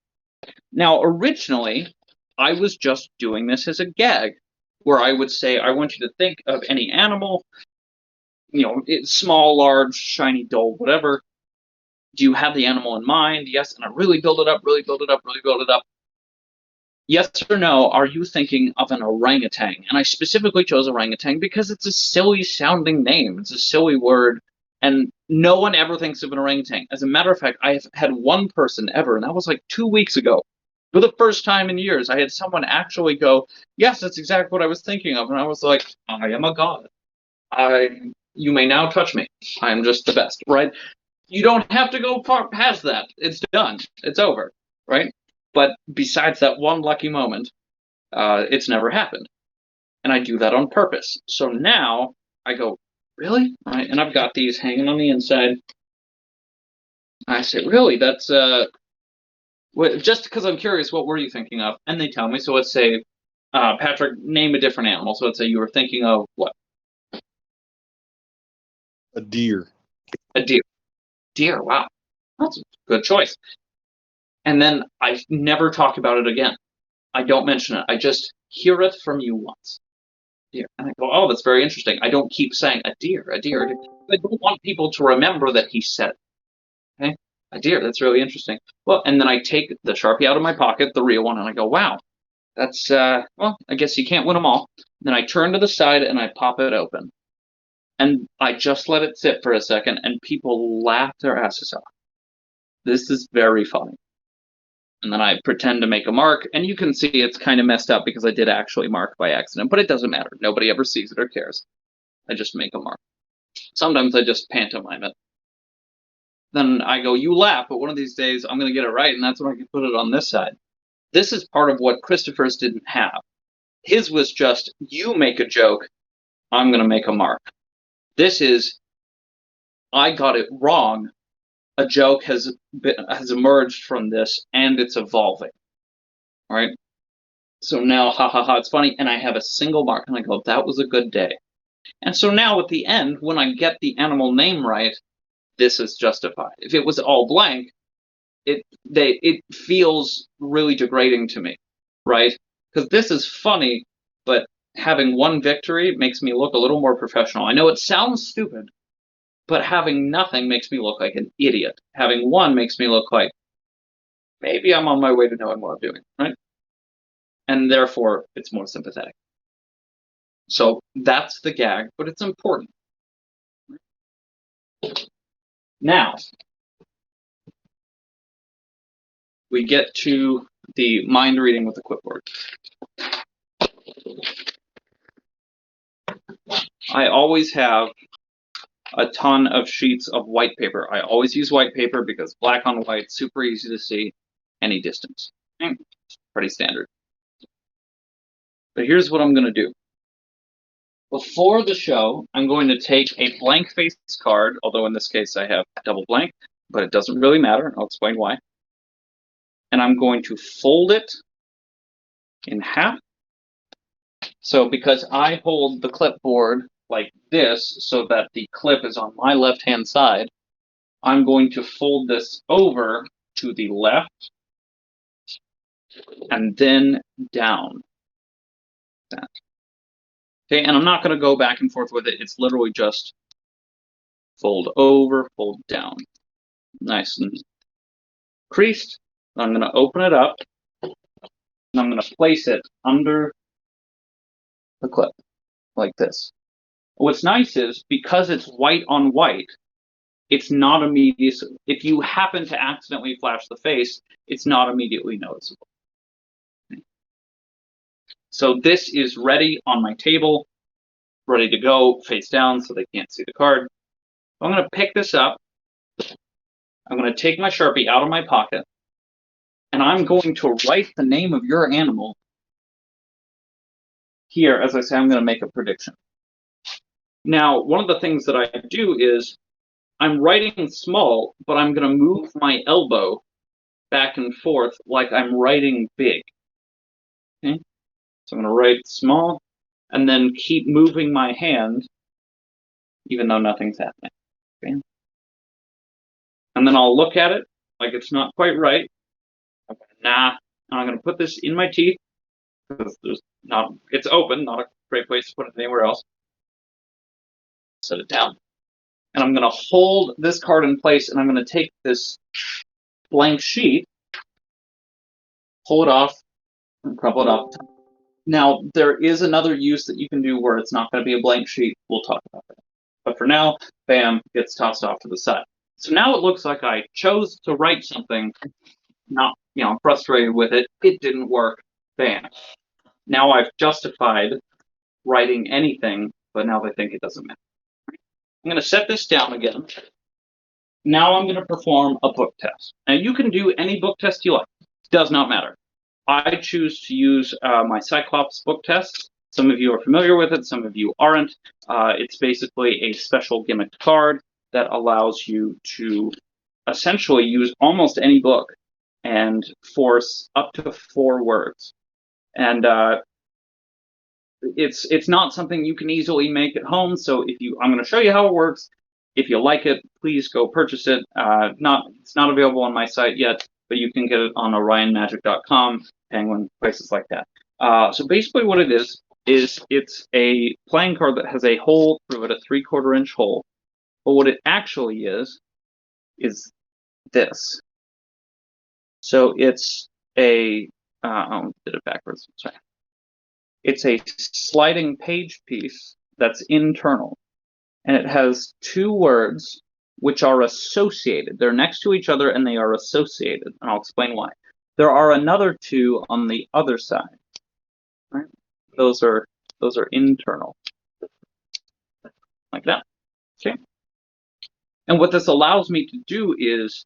Now, originally, I was just doing this as a gag, where I would say, I want you to think of any animal, it's small, large, shiny, dull, whatever. Do you have the animal in mind? Yes, and I really build it up, really build it up, really build it up. Yes or no, are you thinking of an orangutan? And I specifically chose orangutan because it's a silly sounding name. It's a silly word, and no one ever thinks of an orangutan. As a matter of fact, I've had one person ever, and that was like 2 weeks ago. For the first time in years, I had someone actually go, yes, that's exactly what I was thinking of. And I was like, I am a god. You may now touch me. I am just the best, right? You don't have to go far past that. It's done. It's over, right? But besides that one lucky moment, it's never happened. And I do that on purpose. So now I go, really? Right? And I've got these hanging on the inside. I say, really? That's just because I'm curious, what were you thinking of? And they tell me. So let's say, Patrick, name a different animal. So let's say you were thinking of what? a deer. A deer. Deer, wow. That's a good choice. And then I never talk about it again. I don't mention it. I just hear it from you once. deer. And I go, oh, that's very interesting. I don't keep saying a deer, a deer, a deer. I don't want people to remember that he said it. Okay? A deer, that's really interesting. Well, and then I take the Sharpie out of my pocket, the real one, and I go, wow, that's, well, I guess you can't win them all. Then I turn to the side and I pop it open. And I just let it sit for a second, and people laugh their asses off. This is very funny. And then I pretend to make a mark, and you can see it's kind of messed up because I did actually mark by accident, but it doesn't matter. Nobody ever sees it or cares. I just make a mark. Sometimes I just pantomime it. Then I go, you laugh, but one of these days I'm going to get it right, and that's when I can put it on this side. This is part of what Christopher's didn't have. His was just, you make a joke, I'm going to make a mark. This is, I got it wrong, a joke has emerged from this, and it's evolving. All right? So now, ha ha ha, it's funny, and I have a single mark, and I go, that was a good day. And so now at the end, when I get the animal name right, this is justified. If it was all blank, it feels really degrading to me, right? Because this is funny, but having one victory makes me look a little more professional. I know it sounds stupid, but having nothing makes me look like an idiot. Having one makes me look like maybe I'm on my way to knowing what I'm doing, right? And therefore, it's more sympathetic. So that's the gag, but it's important. Now, we get to the mind reading with the clipboard. I always have a ton of sheets of white paper. I always use white paper because black on white, super easy to see any distance. Pretty standard. But here's what I'm going to do. Before the show, I'm going to take a blank face card, although in this case I have double blank, but it doesn't really matter. I'll explain why. And I'm going to fold it in half. So because I hold the clipboard like this so that the clip is on my left-hand side, I'm going to fold this over to the left and then down. That. Okay, and I'm not going to go back and forth with it. It's literally just fold over, fold down. Nice and creased. I'm going to open it up, and I'm going to place it under the clip, like this. What's nice is, because it's white on white, it's not immediate. If you happen to accidentally flash the face, it's not immediately noticeable. So this is ready on my table, ready to go, face down so they can't see the card. I'm going to pick this up. I'm going to take my Sharpie out of my pocket, and I'm going to write the name of your animal here. As I say, I'm going to make a prediction. Now, one of the things that I do is I'm writing small, but I'm going to move my elbow back and forth like I'm writing big. Okay? So I'm going to write small and then keep moving my hand even though nothing's happening. Okay? And then I'll look at it like it's not quite right. Okay, nah, I'm going to put this in my teeth because it's open, not a great place to put it anywhere else. Set it down. And I'm going to hold this card in place, and I'm going to take this blank sheet, pull it off, and crumple it up. Now, there is another use that you can do where it's not going to be a blank sheet. We'll talk about that. But for now, bam, gets tossed off to the side. So now it looks like I chose to write something, not, I'm frustrated with it. It didn't work. Bam. Now I've justified writing anything, but now they think it doesn't matter. I'm going to set this down again. Now I'm going to perform a book test. Now you can do any book test you like. It does not matter. I choose to use my Cyclops book test. Some of you are familiar with it, some of you aren't. It's basically a special gimmicked card that allows you to essentially use almost any book and force up to 4 words. And it's not something you can easily make at home. So I'm going to show you how it works. If you like it, please go purchase it. It's not available on my site yet, but you can get it on orionmagic.com, Penguin, places like that. So basically what it is is it's a playing card that has a hole through it, a 3/4 inch hole. But what it actually is this. So it's a, did it backwards, sorry. It's a sliding page piece that's internal, and it has two words which are associated. They're next to each other and they are associated, and I'll explain why. There are another two on the other side, right? Those are internal, like that, okay? And what this allows me to do is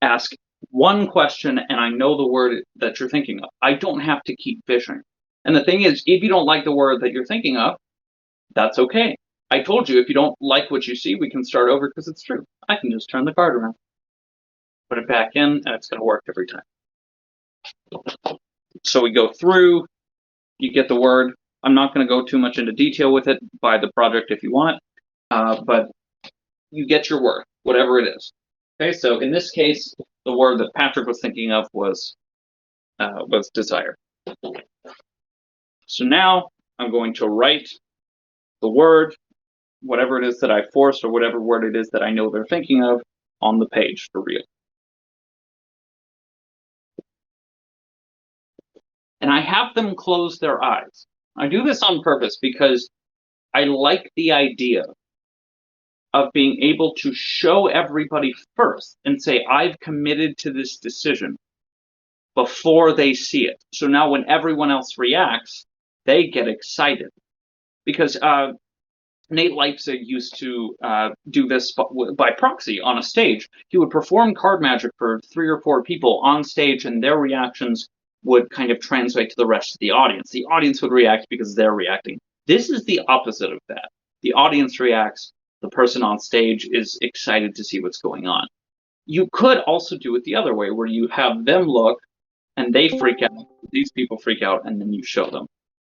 ask one question and I know the word that you're thinking of. I don't have to keep fishing. And the thing is, if you don't like the word that you're thinking of, that's okay. I told you, if you don't like what you see, we can start over because it's true. I can just turn the card around, put it back in, and it's going to work every time. So we go through, you get the word. I'm not going to go too much into detail with it. Buy the project if you want, but you get your word, whatever it is. Okay, so in this case, the word that Patrick was thinking of was desire. So now I'm going to write the word, whatever it is that I forced, or whatever word it is that I know they're thinking of, on the page for real. And I have them close their eyes. I do this on purpose because I like the idea of being able to show everybody first and say, I've committed to this decision before they see it. So now when everyone else reacts, they get excited. Because Nate Leipzig used to do this by proxy on a stage. He would perform card magic for 3 or 4 people on stage, and their reactions would kind of translate to the rest of the audience. The audience would react because they're reacting. This is the opposite of that. The audience reacts, the person on stage is excited to see what's going on. You could also do it the other way, where you have them look and they freak out, these people freak out, and then you show them.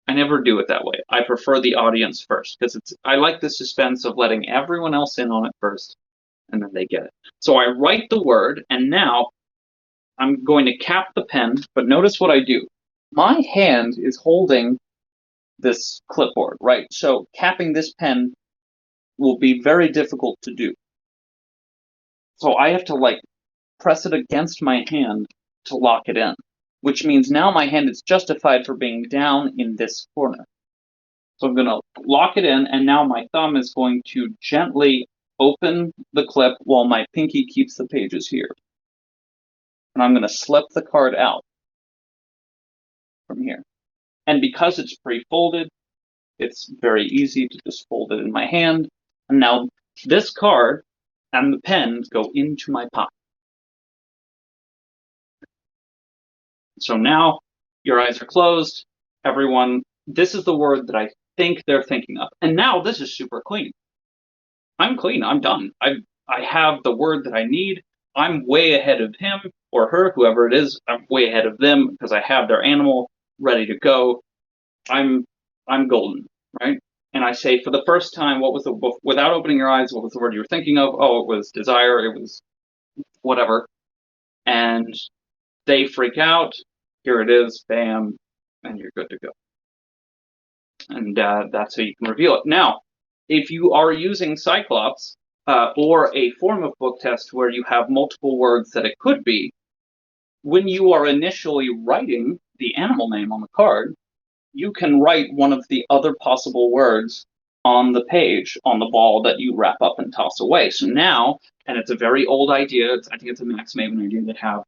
I never do it that way. I prefer the audience first because I like the suspense of letting everyone else in on it first, and then they get it. So I write the word, and now I'm going to cap the pen, but notice what I do. My hand is holding this clipboard, right? So capping this pen will be very difficult to do. So I have to like press it against my hand to lock it in, which means now my hand is justified for being down in this corner. So I'm going to lock it in, and now my thumb is going to gently open the clip while my pinky keeps the pages here. And I'm going to slip the card out from here. And because it's pre-folded, it's very easy to just fold it in my hand. And now this card and the pen go into my pocket. So now your eyes are closed. Everyone, this is the word that I think they're thinking of. And now this is super clean. I'm clean. I'm done. I have the word that I need. I'm way ahead of him or her, whoever it is. I'm way ahead of them because I have their animal ready to go. I'm golden, right? And I say for the first time, what was without opening your eyes, what was the word you were thinking of? Oh, it was desire. It was whatever. And they freak out. Here it is. Bam. And you're good to go. And that's how you can reveal it. Now, if you are using Cyclops, or a form of book test where you have multiple words that it could be, when you are initially writing the animal name on the card, you can write one of the other possible words on the page, on the ball that you wrap up and toss away. So now, and it's a very old idea, I think it's a Max Maven idea to have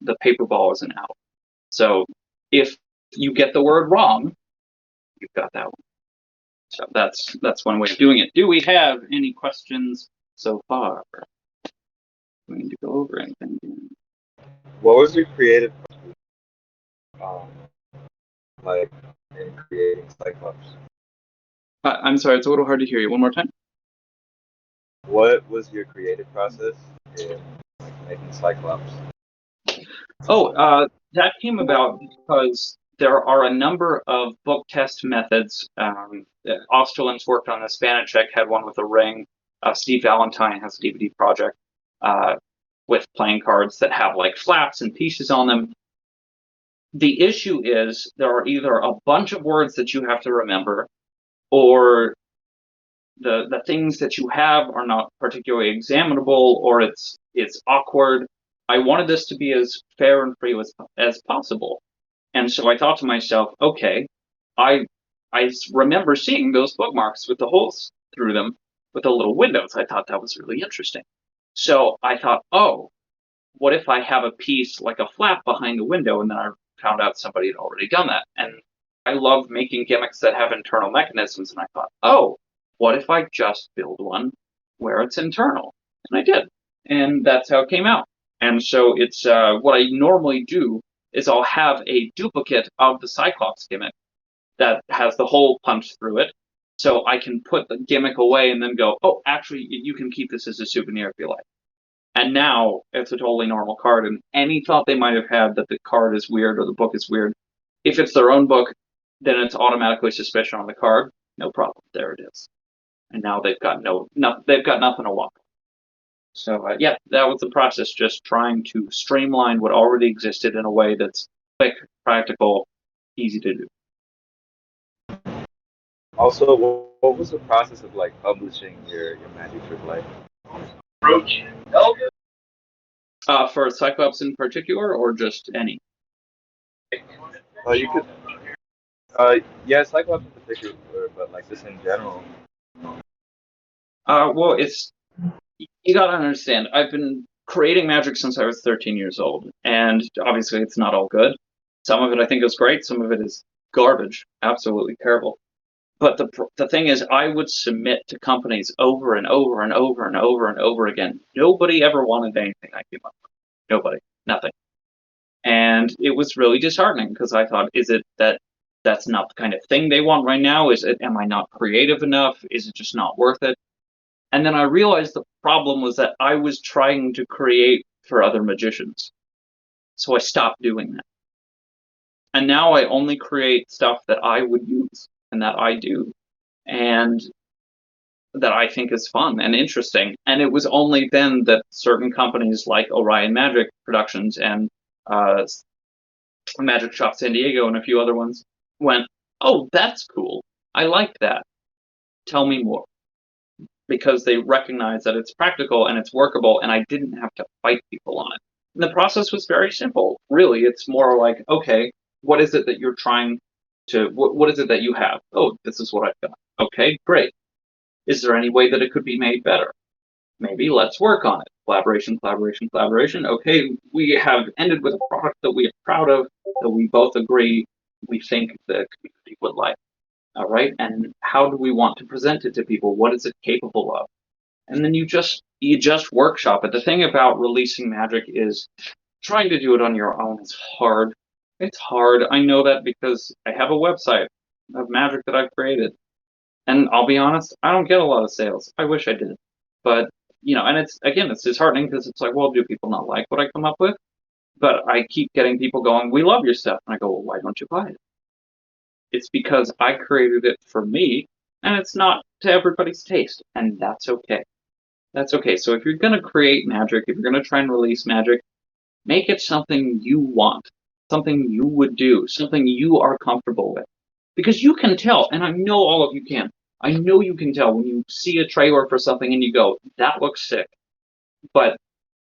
the paper ball as an out. So if you get the word wrong, you've got that one. So that's one way of doing it. Do we have any questions so far? We need to go over anything. What was your creative, like in creating Cyclops? I'm sorry, it's a little hard to hear you. One more time. What was your creative process in making Cyclops? Oh, that came about because there are a number of book test methods. Osterland's worked on this. Banachek had one with a ring. Steve Valentine has a DVD project with playing cards that have like flaps and pieces on them. The issue is there are either a bunch of words that you have to remember, or the things that you have are not particularly examinable, or it's awkward. I wanted this to be as fair and free as possible. And so I thought to myself, okay, I remember seeing those bookmarks with the holes through them with the little windows. I thought that was really interesting. So I thought, oh, what if I have a piece like a flap behind the window? And then I found out somebody had already done that. And I love making gimmicks that have internal mechanisms. And I thought, oh, what if I just build one where it's internal? And I did. And that's how it came out. And so it's what I normally do is I'll have a duplicate of the Cyclops gimmick that has the hole punched through it. So I can put the gimmick away and then go, oh, actually, you can keep this as a souvenir if you like. And now it's a totally normal card. And any thought they might have had that the card is weird or the book is weird, if it's their own book, then it's automatically suspicion on the card. No problem. There it is. And now they've got they've got nothing to walk. So yeah, that was the process. Just trying to streamline what already existed in a way that's quick, practical, easy to do. Also, what was the process of like publishing your Magic Trick Life? For Cyclops in particular, or just any? You could, yeah, Cyclops in particular, but like just in general. Well, you gotta understand. I've been creating magic since I was 13 years old, and obviously it's not all good. Some of it I think is great. Some of it is garbage, absolutely terrible. But the thing is, I would submit to companies over and over and over and over and over again. Nobody ever wanted anything I came up with. Nobody, nothing. And it was really disheartening because I thought, is it that that's not the kind of thing they want right now? Am I not creative enough? Is it just not worth it? And then I realized the problem was that I was trying to create for other magicians. So I stopped doing that. And now I only create stuff that I would use and that I do and that I think is fun and interesting. And it was only then that certain companies like Orion Magic Productions and Magic Shop San Diego and a few other ones went, oh, that's cool. I like that. Tell me more. Because they recognize that it's practical and it's workable, and I didn't have to fight people on it. And the process was very simple. Really, it's more like, okay, what is it that you're trying to, what is it that you have? Oh, this is what I've got. Okay, great. Is there any way that it could be made better? Maybe let's work on it. Collaboration, collaboration, collaboration. Okay, we have ended with a product that we are proud of, that we both agree we think the community would like. All right, and how do we want to present it to people? What is it capable of? And then you just workshop it. The thing about releasing magic is trying to do it on your own is hard. It's hard. I know that because I have a website of magic that I've created. And I'll be honest, I don't get a lot of sales. I wish I did. But, and it's disheartening because it's like, well, do people not like what I come up with? But I keep getting people going, we love your stuff. And I go, well, why don't you buy it? It's because I created it for me, and it's not to everybody's taste. And that's okay. That's okay. So if you're going to create magic, if you're going to try and release magic, make it something you want, something you would do, something you are comfortable with. Because you can tell, and I know all of you can. I know you can tell when you see a trailer for something and you go, that looks sick. But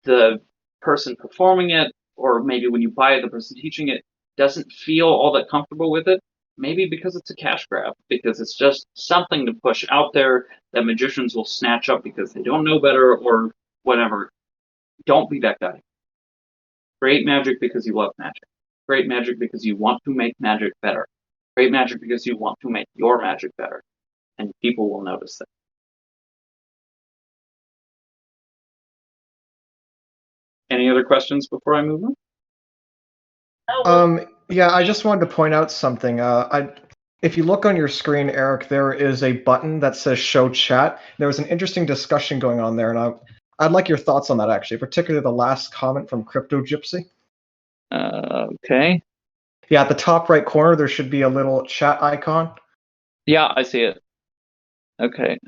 the person performing it, or maybe when you buy it, the person teaching it, doesn't feel all that comfortable with it. Maybe because it's a cash grab, because it's just something to push out there that magicians will snatch up because they don't know better or whatever. Don't be that guy. Create magic because you love magic. Create magic because you want to make magic better. Create magic because you want to make your magic better. And people will notice that. Any other questions before I move on? Yeah, I just wanted to point out something. If you look on your screen, Eric, there is a button that says Show Chat. There was an interesting discussion going on there, and I'd like your thoughts on that, actually, particularly the last comment from Crypto Gypsy. Okay. Yeah, at the top right corner, there should be a little chat icon. Yeah, I see it. Okay.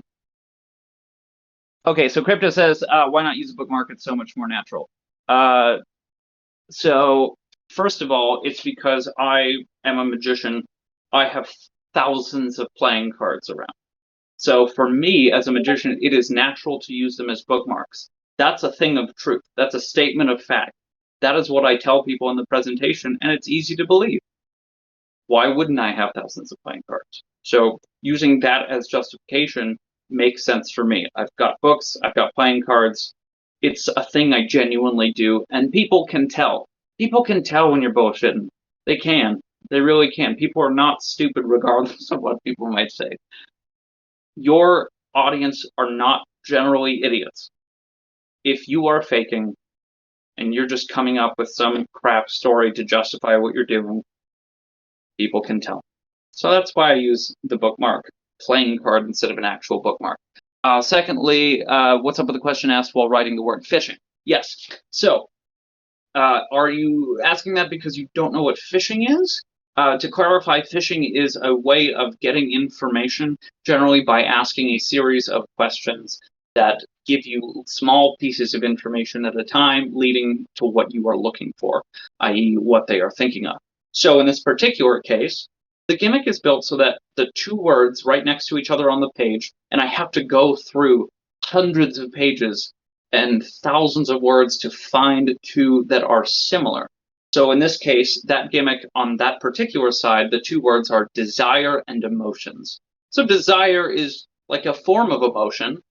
Okay, so Crypto says, why not use a bookmark? It's so much more natural. So First of all, it's because I am a magician. I have thousands of playing cards around. So for me as a magician, it is natural to use them as bookmarks. That's a thing of truth. That's a statement of fact. That is what I tell people in the presentation, and it's easy to believe. Why wouldn't I have thousands of playing cards? So using that as justification makes sense for me. I've got books, I've got playing cards. It's a thing I genuinely do, and people can tell. People can tell when you're bullshitting. They can. They really can. People are not stupid regardless of what people might say. Your audience are not generally idiots. If you are faking and you're just coming up with some crap story to justify what you're doing, people can tell. So that's why I use the bookmark playing card instead of an actual bookmark. Secondly, what's up with the question asked while writing the word fishing? Yes. So, are you asking that because you don't know what fishing is? To clarify, fishing is a way of getting information, generally by asking a series of questions that give you small pieces of information at a time, leading to what you are looking for, i.e. what they are thinking of. So in this particular case, the gimmick is built so that the two words right next to each other on the page, and I have to go through hundreds of pages and thousands of words to find two that are similar. So in this case, that gimmick on that particular side, the two words are desire and emotions. So desire is like a form of emotion,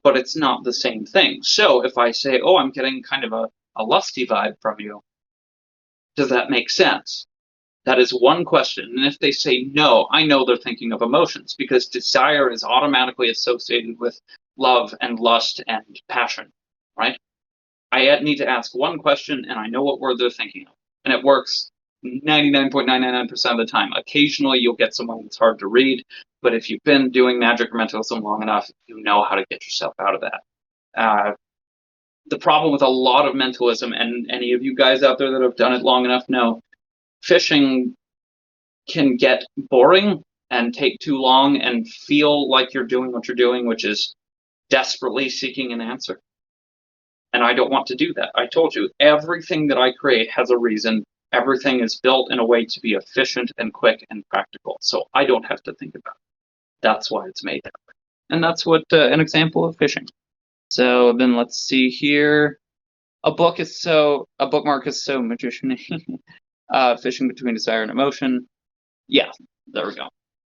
but it's not the same thing. So if I say, oh, I'm getting kind of a lusty vibe from you, does that make sense? That is one question. And if they say no, I know they're thinking of emotions because desire is automatically associated with love and lust and passion, right? I need to ask one question and I know what word they're thinking of. And it works 99.999% of the time. Occasionally you'll get someone that's hard to read, but if you've been doing magic or mentalism long enough, you know how to get yourself out of that. The problem with a lot of mentalism, and any of you guys out there that have done it long enough know, fishing can get boring and take too long and feel like you're doing what you're doing, which is desperately seeking an answer. And I don't want to do that. I told you, everything that I create has a reason. Everything is built in a way to be efficient and quick and practical. So I don't have to think about it. That's why it's made that way. And that's what an example of fishing. So then let's see here. A bookmark is so magician. Fishing between desire and emotion. Yeah, there we go.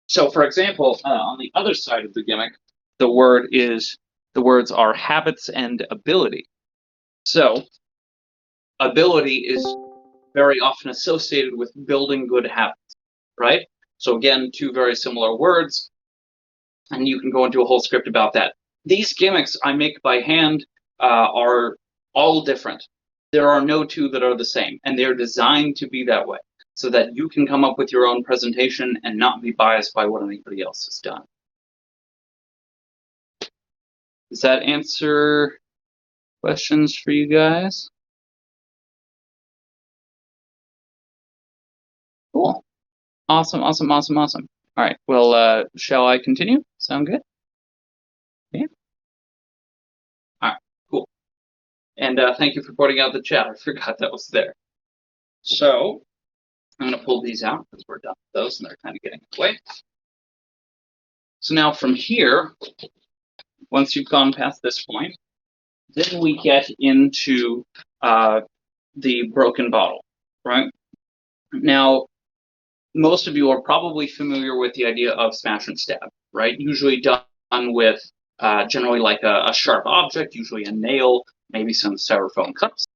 So for example, on the other side of the gimmick, the words are habits and ability. So ability is very often associated with building good habits, right? So again, two very similar words, and you can go into a whole script about that. These gimmicks I make by hand are all different. There are no two that are the same, and they're designed to be that way so that you can come up with your own presentation and not be biased by what anybody else has done. Does that answer questions for you guys? Cool. Awesome, awesome, awesome, awesome. All right, well, shall I continue? Sound good? Yeah. All right, cool. And thank you for pointing out the chat. I forgot that was there. So I'm going to pull these out because we're done with those and they're kind of getting in the way. So now from here, once you've gone past this point, then we get into the broken bottle, right? Now, most of you are probably familiar with the idea of smash and stab, right? Usually done with generally like a sharp object, usually a nail, maybe some styrofoam cups,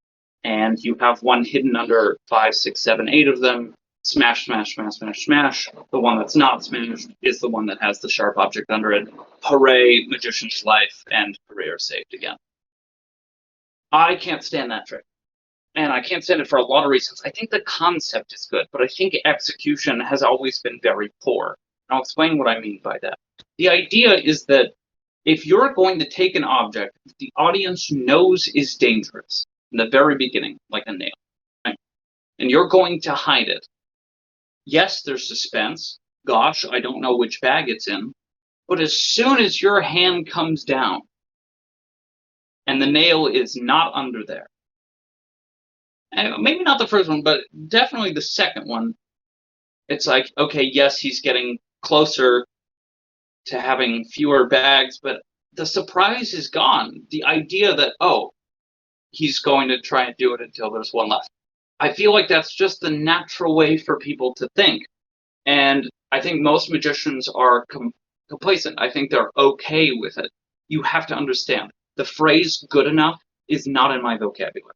and you have one hidden under 5, 6, 7, 8 of them. Smash, smash, smash, smash, smash. The one that's not smashed is the one that has the sharp object under it. Hooray, magician's life, and hooray are saved again. I can't stand that trick. And I can't stand it for a lot of reasons. I think the concept is good, but I think execution has always been very poor. I'll explain what I mean by that. The idea is that if you're going to take an object that the audience knows is dangerous in the very beginning, like a nail, right? And you're going to hide it. Yes, there's suspense. Gosh, I don't know which bag it's in. But as soon as your hand comes down and the nail is not under there, And maybe not the first one, but definitely the second one. It's like, okay, yes, he's getting closer to having fewer bags, but the surprise is gone. The idea that, oh, he's going to try and do it until there's one left. I feel like that's just the natural way for people to think. And I think most magicians are complacent. I think they're okay with it. You have to understand the phrase good enough is not in my vocabulary.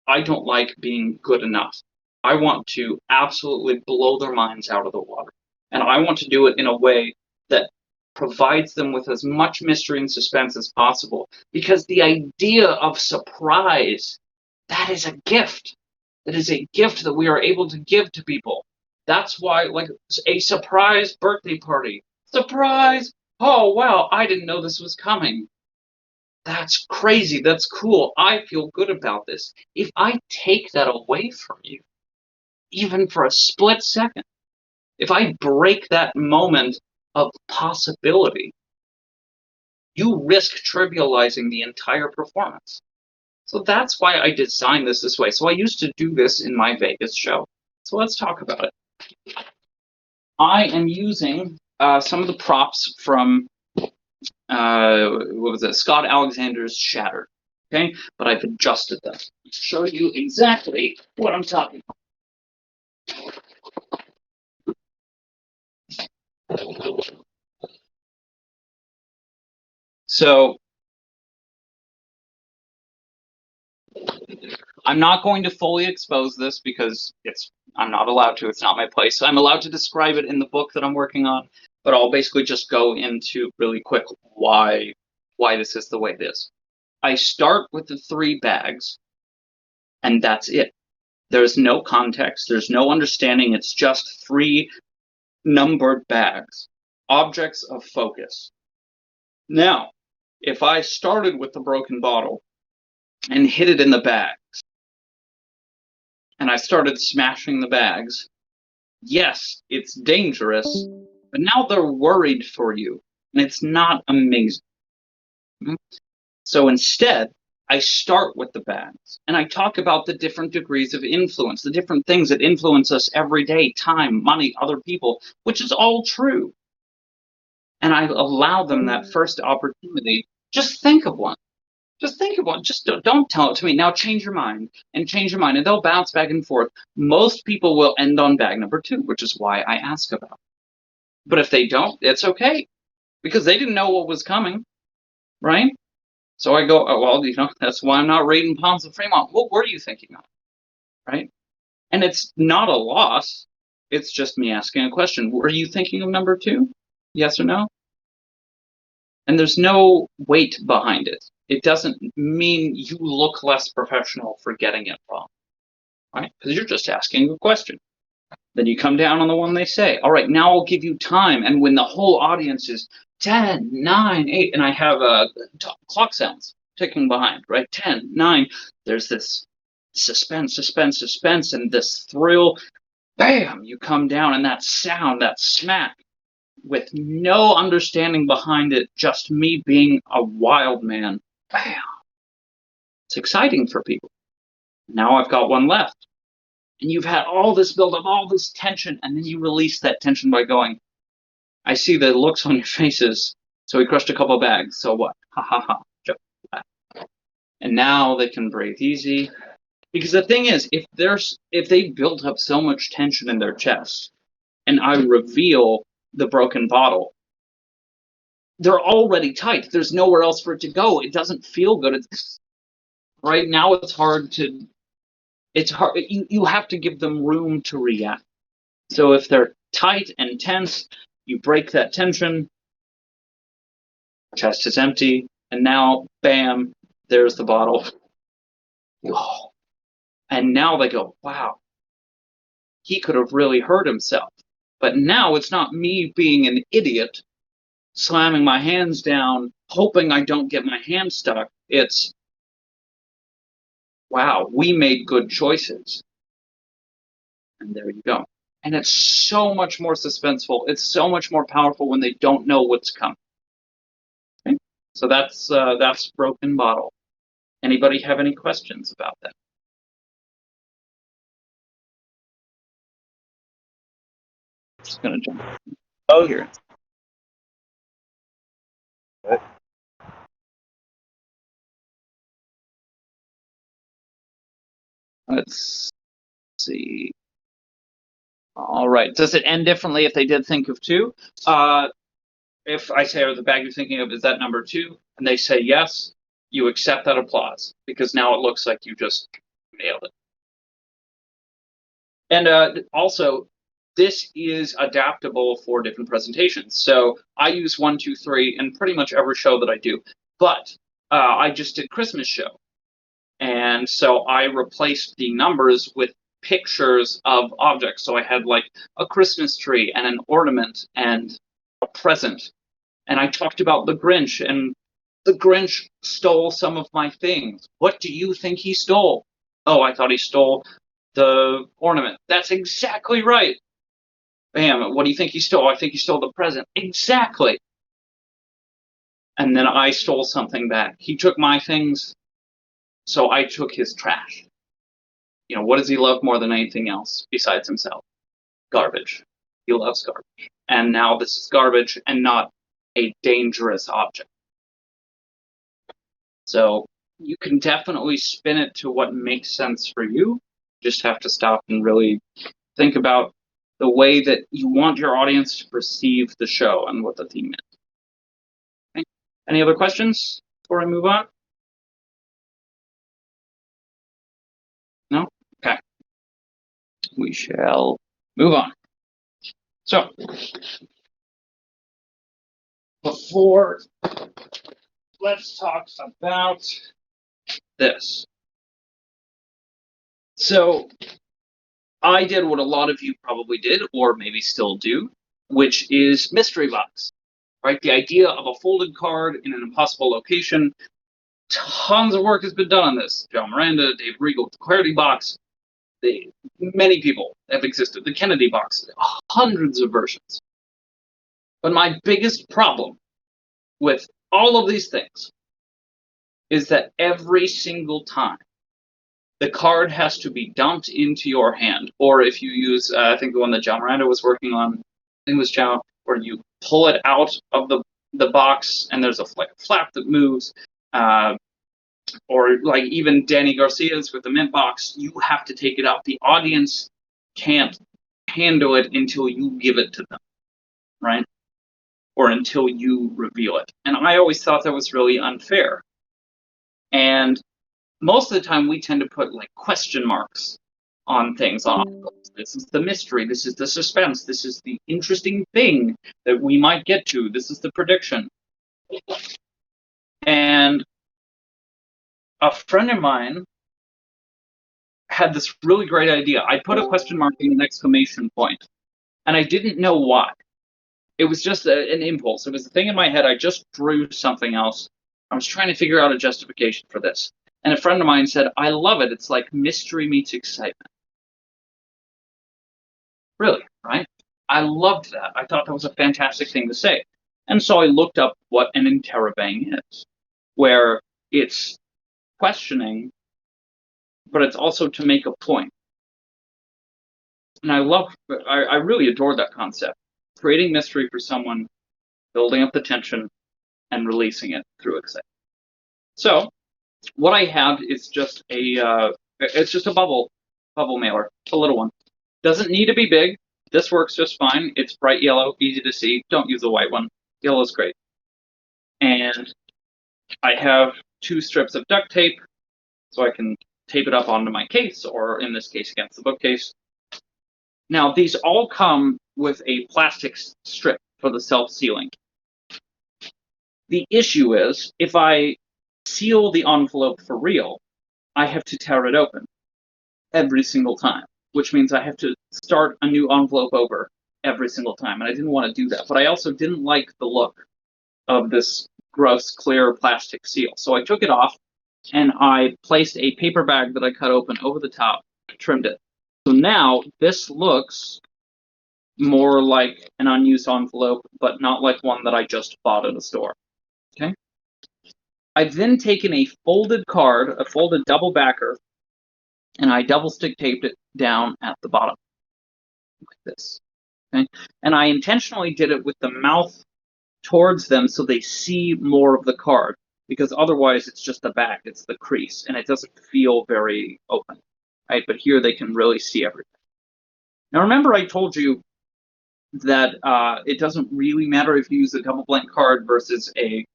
I don't like being good enough. I want to absolutely blow their minds out of the water. And I want to do it in a way that provides them with as much mystery and suspense as possible. Because the idea of surprise, that is a gift. That is a gift that we are able to give to people. That's why, like, a surprise birthday party. Surprise! Oh, wow, I didn't know this was coming. That's crazy. That's cool. I feel good about this. If I take that away from you, even for a split second, if I break that moment of possibility, you risk trivializing the entire performance. So that's why I designed this way. So I used to do this in my Vegas show. So let's talk about it. I am using some of the props from what was it? Scott Alexander's Shattered. Okay, but I've adjusted them to show you exactly what I'm talking about. So I'm not going to fully expose this because I'm not allowed to. It's not my place. I'm allowed to describe it in the book that I'm working on, but I'll basically just go into really quick why this is the way it is. I start with the 3 bags, and that's it. There's no context. There's no understanding. It's just 3 numbered bags, objects of focus. Now, if I started with the broken bottle and hit it in the bags, and I started smashing the bags, yes, it's dangerous, but now they're worried for you, and it's not amazing. So instead, I start with the bags, and I talk about the different degrees of influence, the different things that influence us every day, time, money, other people, which is all true. And I allow them that first opportunity. Just think of one. Just think of one. Just don't tell it to me. Now change your mind and change your mind, and they'll bounce back and forth. Most people will end on bag number 2, which is why I ask about it. But if they don't, it's okay because they didn't know what was coming, right? So I go, oh, well, that's why I'm not raiding Ponce of Fremont. What were you thinking of, right? And it's not a loss. It's just me asking a question. Were you thinking of number 2? Yes or no? And there's no weight behind it. It doesn't mean you look less professional for getting it wrong, right? Because you're just asking a question. Then you come down on the one they say. All right, now I'll give you time. And when the whole audience is 10, 9, 8, and I have clock sounds ticking behind, right? 10, 9, there's this suspense, suspense, suspense, and this thrill. Bam, you come down, and that sound, that smack, with no understanding behind it, just me being a wild man. Bam! It's exciting for people. Now I've got one left. And you've had all this buildup, all this tension, and then you release that tension by going, I see the looks on your faces. So we crushed a couple bags. So what? Ha ha ha. Joke. And now they can breathe easy. Because the thing is, if they built up so much tension in their chest, and I reveal the broken bottle, they're already tight. There's nowhere else for it to go. It doesn't feel good. Right now it's hard. You have to give them room to react. So if they're tight and tense, you break that tension, chest is empty, and now, bam, there's the bottle. Oh. And now they go, wow, he could have really hurt himself. But now it's not me being an idiot, slamming my hands down, hoping I don't get my hand stuck. It's, wow, we made good choices. And there you go. And it's so much more suspenseful. It's so much more powerful when they don't know what's coming. Okay? So that's Broken Bottle. Anybody have any questions about that? Just gonna jump Oh, here. What? Let's see. All right. Does it end differently if they did think of 2? If I say, "Are the bag you're thinking of, is that number 2?" and they say yes, you accept that applause because now it looks like you just nailed it. And also, this is adaptable for different presentations. So I use 1, 2, 3 in pretty much every show that I do. But I just did Christmas show, and so I replaced the numbers with pictures of objects. So I had like a Christmas tree and an ornament and a present. And I talked about the Grinch, and the Grinch stole some of my things. What do you think he stole? Oh, I thought he stole the ornament. That's exactly right. Bam, what do you think he stole? I think he stole the present. Exactly. And then I stole something back. He took my things, so I took his trash. You know, what does he love more than anything else besides himself? Garbage. He loves garbage. And now this is garbage and not a dangerous object. So you can definitely spin it to what makes sense for you. Just have to stop and really think about the way that you want your audience to perceive the show and what the theme is. Okay. Any other questions before I move on? No? Okay. We shall move on. So, let's talk about this. So, I did what a lot of you probably did, or maybe still do, which is mystery box. Right? The idea of a folded card in an impossible location. Tons of work has been done on this. John Miranda, Dave Regal, the Clarity Box. Many people have existed. The Kennedy Box, hundreds of versions. But my biggest problem with all of these things is that every single time the card has to be dumped into your hand, or if you use, I think the one that John Miranda was working on, I think it was John, where you pull it out of the box and there's a flap that moves, or like even Danny Garcia's with the mint box, you have to take it out. The audience can't handle it until you give it to them, right? Or until you reveal it. And I always thought that was really unfair. And most of the time we tend to put like question marks on things. This is the mystery, this is the suspense, this is the interesting thing that we might get to, this is the prediction. And a friend of mine had this really great idea. I put a question mark in an exclamation point, and I didn't know why. It was just an impulse. It was a thing in my head. I just drew something else. I was trying to figure out a justification for this. And a friend of mine said, I love it. It's like mystery meets excitement. Really, right? I loved that. I thought that was a fantastic thing to say. And so I looked up what an interrobang is, where it's questioning, but it's also to make a point. And I really adore that concept. Creating mystery for someone, building up the tension, and releasing it through excitement. So what I have is just it's just a bubble mailer, a little one. Doesn't need to be big. This works just fine. It's bright yellow, easy to see. Don't use the white one. Yellow is great. And I have 2 strips of duct tape, so I can tape it up onto my case, or in this case, against the bookcase. Now, these all come with a plastic strip for the self-sealing. The issue is, if I seal the envelope for real, I have to tear it open every single time, which means I have to start a new envelope over every single time, and I didn't want to do that. But I also didn't like the look of this gross, clear plastic seal. So I took it off, and I placed a paper bag that I cut open over the top, trimmed it. So now this looks more like an unused envelope, but not like one that I just bought at a store. Okay. I've then taken a folded card, a folded double backer, and I double stick taped it down at the bottom, like this. Okay? And I intentionally did it with the mouth towards them so they see more of the card, because otherwise it's just the back, it's the crease, and it doesn't feel very open. Right? But here they can really see everything. Now remember I told you that it doesn't really matter if you use a double blank card versus a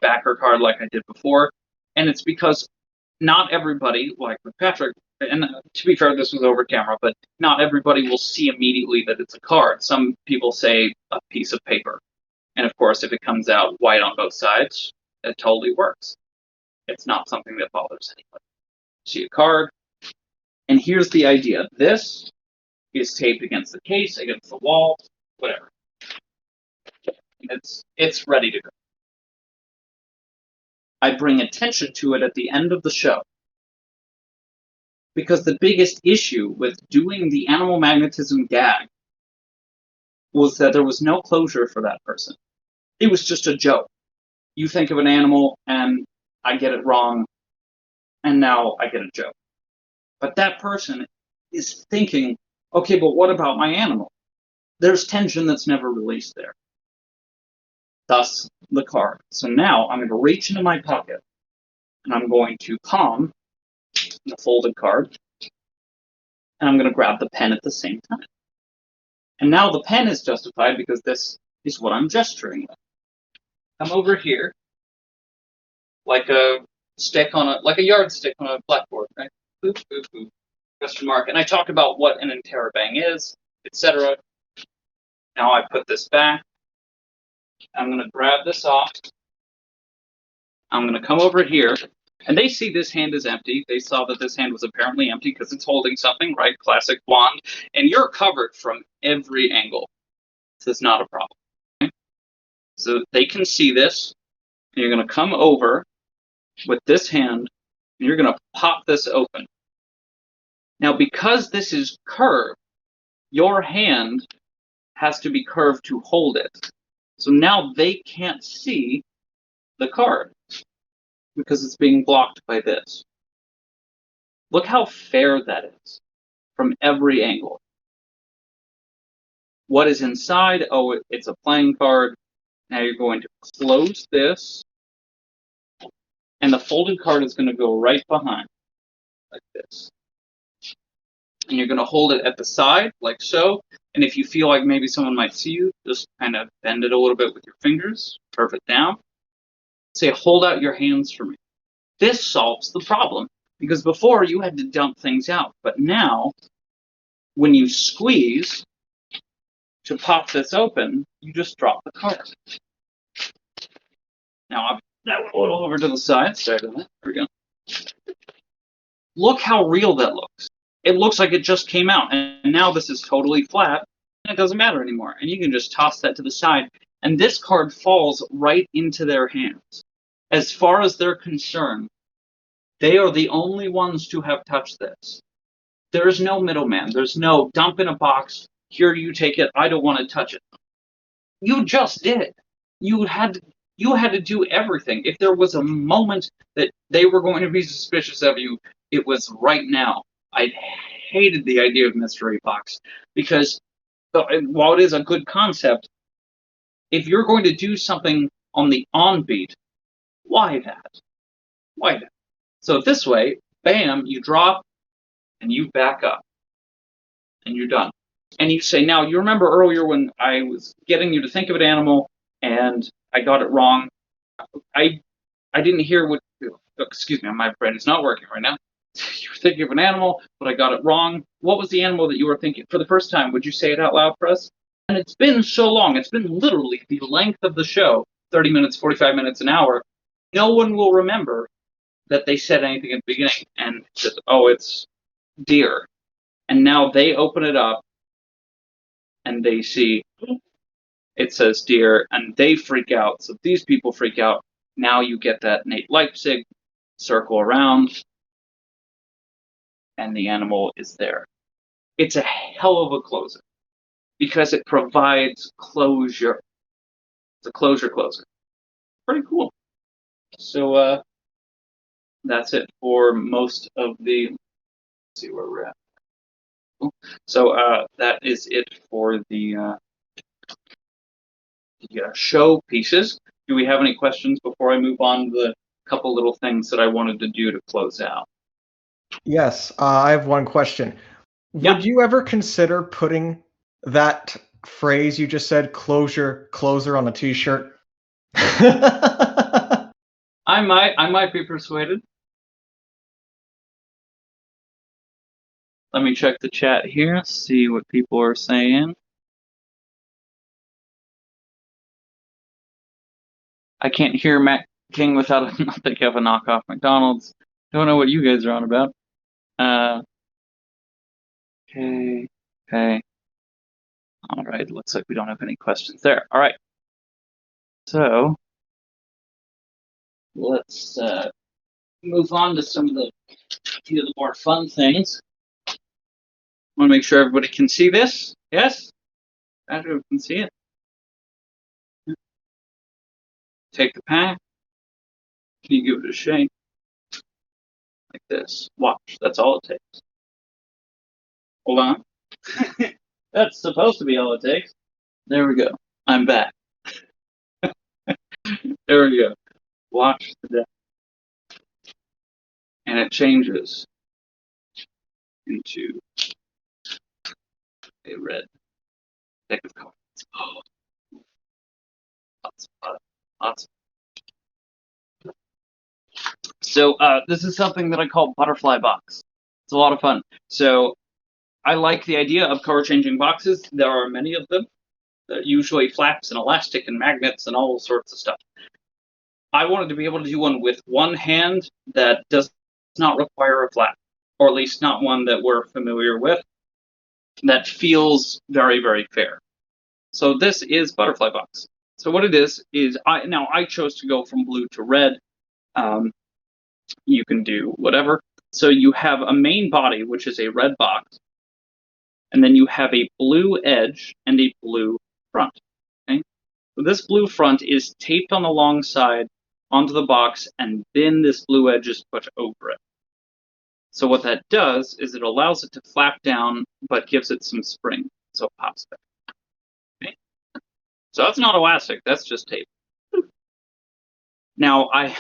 backer card like I did before, and it's because not everybody, like with Patrick, and to be fair, this was over camera, but not everybody will see immediately that it's a card. Some people say a piece of paper, and of course, if it comes out white on both sides, it totally works. It's not something that bothers anybody. See a card, and here's the idea: this is taped against the case, against the wall, whatever. It's ready to go. I bring attention to it at the end of the show, because the biggest issue with doing the animal magnetism gag was that there was no closure for that person. It was just a joke. You think of an animal and I get it wrong, and now I get a joke. But that person is thinking, okay, but what about my animal? There's tension that's never released there. Thus, the card. So now I'm going to reach into my pocket and I'm going to palm the folded card, and I'm going to grab the pen at the same time. And now the pen is justified because this is what I'm gesturing with. Come over here, like a yardstick on a blackboard, right? Boop, boop, boop. Question mark. And I talked about what an interrobang is, etc. Now I put this back. I'm going to grab this off. I'm going to come over here. And they see this hand is empty. They saw that this hand was apparently empty because it's holding something, right? Classic wand. And you're covered from every angle. This is not a problem. Okay? So they can see this. And you're going to come over with this hand. And you're going to pop this open. Now, because this is curved, your hand has to be curved to hold it. So now they can't see the card because it's being blocked by this. Look how fair that is from every angle. What is inside? Oh, it's a playing card. Now you're going to close this, and the folded card is going to go right behind, like this. And you're going to hold it at the side, like so. And if you feel like maybe someone might see you, just kind of bend it a little bit with your fingers, curve it down. Say, hold out your hands for me. This solves the problem, because before you had to dump things out, but now when you squeeze to pop this open, you just drop the card. Now I'll that one a little over to the side. Sorry about that. There we go. Look how real that looks. It looks like it just came out, and now this is totally flat, and it doesn't matter anymore. And you can just toss that to the side, and this card falls right into their hands. As far as they're concerned, they are the only ones to have touched this. There is no middleman. There's no dump in a box. Here, you take it. I don't want to touch it. You just did. You had to do everything. If there was a moment that they were going to be suspicious of you, it was right now. I hated the idea of mystery box because while it is a good concept, if you're going to do something on the on beat, why that? Why that? So this way, bam, you drop and you back up and you're done. And you say, now you remember earlier when I was getting you to think of an animal and I got it wrong. I didn't hear what, excuse me, my brain is not working right now. You were thinking of an animal, but I got it wrong. What was the animal that you were thinking for the first time? Would you say it out loud for us? And it's been so long. It's been literally the length of the show, 30 minutes, 45 minutes, an hour. No one will remember that they said anything at the beginning. And just, oh, it's deer. And now they open it up and they see it says deer and they freak out. So these people freak out. Now you get that Nate Leipzig circle around and the animal is there. It's a hell of a closer because it provides closure. It's a closer. Pretty cool. So that's it for most of the, let's see where we're at. So that is it for the show pieces. Do we have any questions before I move on to the couple little things that I wanted to do to close out? Yes, I have one question. Yeah. Would you ever consider putting that phrase you just said, closer on a t-shirt? I might be persuaded. Let me check the chat here, see what people are saying. I can't hear Matt King without not that you have a knockoff McDonald's. Don't know what you guys are on about. Okay. All right, looks like we don't have any questions there. All right. So let's move on to some of the few of the more fun things. I want to make sure everybody can see this. Yes? Everyone can see it. Take the pack. Can you give it a shake? Like this. Watch. That's all it takes. Hold on. That's supposed to be all it takes. There we go. I'm back. There we go. Watch the deck. And it changes into a red deck of cards. Oh, lots. So this is something that I call butterfly box. It's a lot of fun. So I like the idea of color changing boxes. There are many of them. Usually flaps and elastic and magnets and all sorts of stuff. I wanted to be able to do one with one hand that does not require a flap, or at least not one that we're familiar with, that feels very, very fair. So this is butterfly box. So what it is I chose to go from blue to red. You can do whatever. So you have a main body, which is a red box, and then you have a blue edge and a blue front. Okay? So this blue front is taped on the long side onto the box, and then this blue edge is put over it. So what that does is it allows it to flap down, but gives it some spring, so it pops back. Okay? So that's not elastic, that's just tape. Now I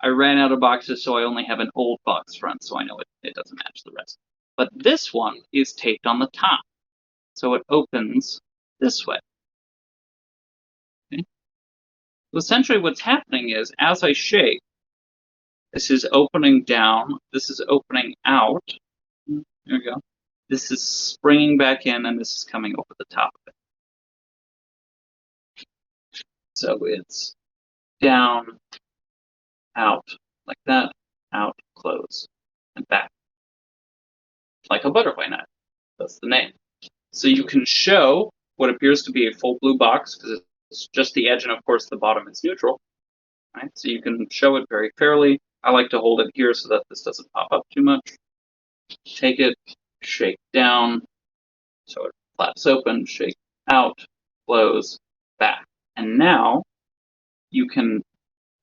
ran out of boxes, so I only have an old box front, so I know it doesn't match the rest. But this one is taped on the top, so it opens this way. Okay? So essentially what's happening is, as I shake, this is opening down, this is opening out. There we go. This is springing back in, and this is coming over the top of it. So it's down, out, like that, out, close, and back. Like a butterfly knife. That's the name. So you can show what appears to be a full blue box, because it's just the edge, and of course the bottom is neutral. Right? So you can show it very fairly. I like to hold it here so that this doesn't pop up too much. Take it, shake down, so it flaps open, shake out, close, back. And now you can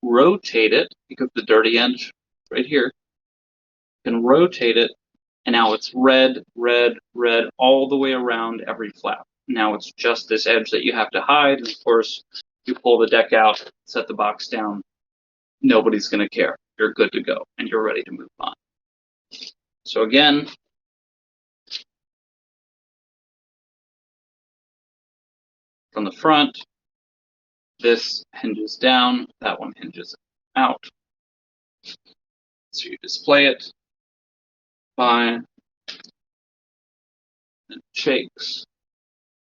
rotate it, because the dirty edge right here, you can rotate it, and now it's red, red, red all the way around every flap. Now it's just this edge that you have to hide, and of course you pull the deck out, set the box down, nobody's going to care. You're good to go, and you're ready to move on. So again, from the front, this hinges down, that one hinges out. So you display it, fine, and shakes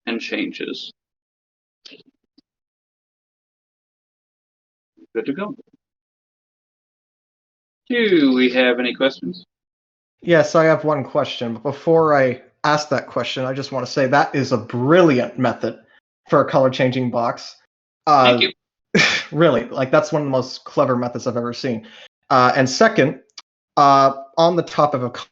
and changes. Good to go. Do we have any questions? Yes, I have one question. But before I ask that question, I just want to say that is a brilliant method for a color changing box. Thank you. Really, like that's one of the most clever methods I've ever seen. And second, on the topic of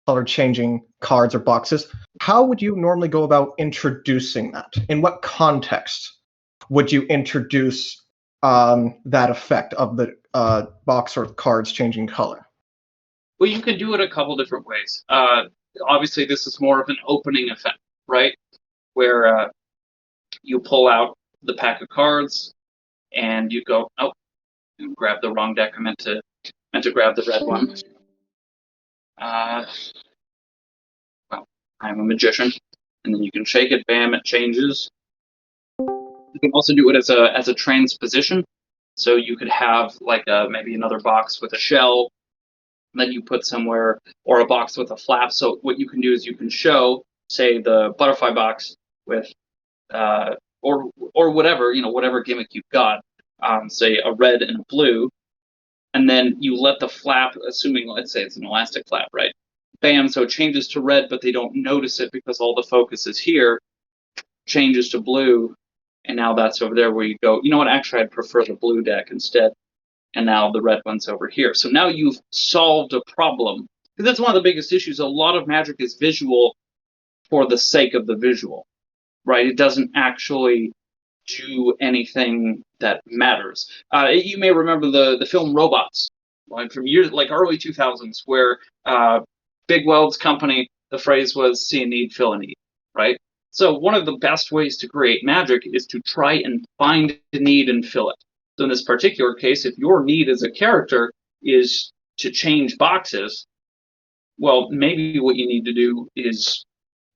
color changing cards or boxes, how would you normally go about introducing that? In what context would you introduce that effect of the box or cards changing color? Well, you can do it a couple different ways. obviously this is more of an opening effect, right? Where you pull out the pack of cards and you go, oh, you grab the wrong deck. I meant to grab the red one. Well, I'm a magician, and then you can shake it. Bam, it changes. You can also do it as a transposition. So you could have like maybe another box with a shell that you put somewhere, or a box with a flap. So what you can do is you can show, say, the butterfly box with or whatever, whatever gimmick you've got, say a red and a blue, and then you let the flap, assuming, let's say it's an elastic flap, right? Bam, so it changes to red, but they don't notice it because all the focus is here, changes to blue, and now that's over there where you go, you know what, actually I'd prefer the blue deck instead, and now the red one's over here. So now you've solved a problem. Because that's one of the biggest issues. A lot of Magic is visual for the sake of the visual, right? It doesn't actually do anything that matters. You may remember the film Robots, right, from years like early 2000s, where Big Weld's company, the phrase was "see a need, fill a need," right? So one of the best ways to create magic is to try and find a need and fill it. So in this particular case, if your need as a character is to change boxes, well, maybe what you need to do is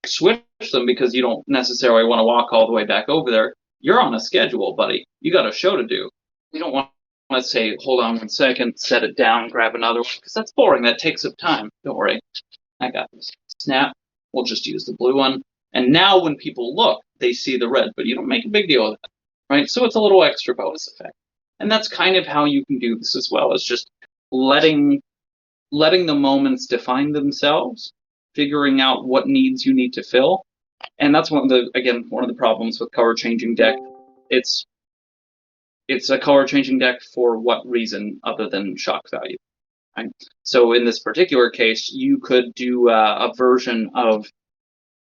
switch them because you don't necessarily want to walk all the way back over there. You're on a schedule, buddy. You got a show to do. You don't want to say, hold on 1 second, set it down, grab another one, because that's boring. That takes up time. Don't worry. I got this. Snap. We'll just use the blue one. And now when people look, they see the red, but you don't make a big deal of it, right? So it's a little extra bonus effect. And that's kind of how you can do this as well, is just letting the moments define themselves, figuring out what needs you need to fill. And that's one of the problems with color changing deck. It's a color changing deck for what reason other than shock value, right? So in this particular case, you could do a version of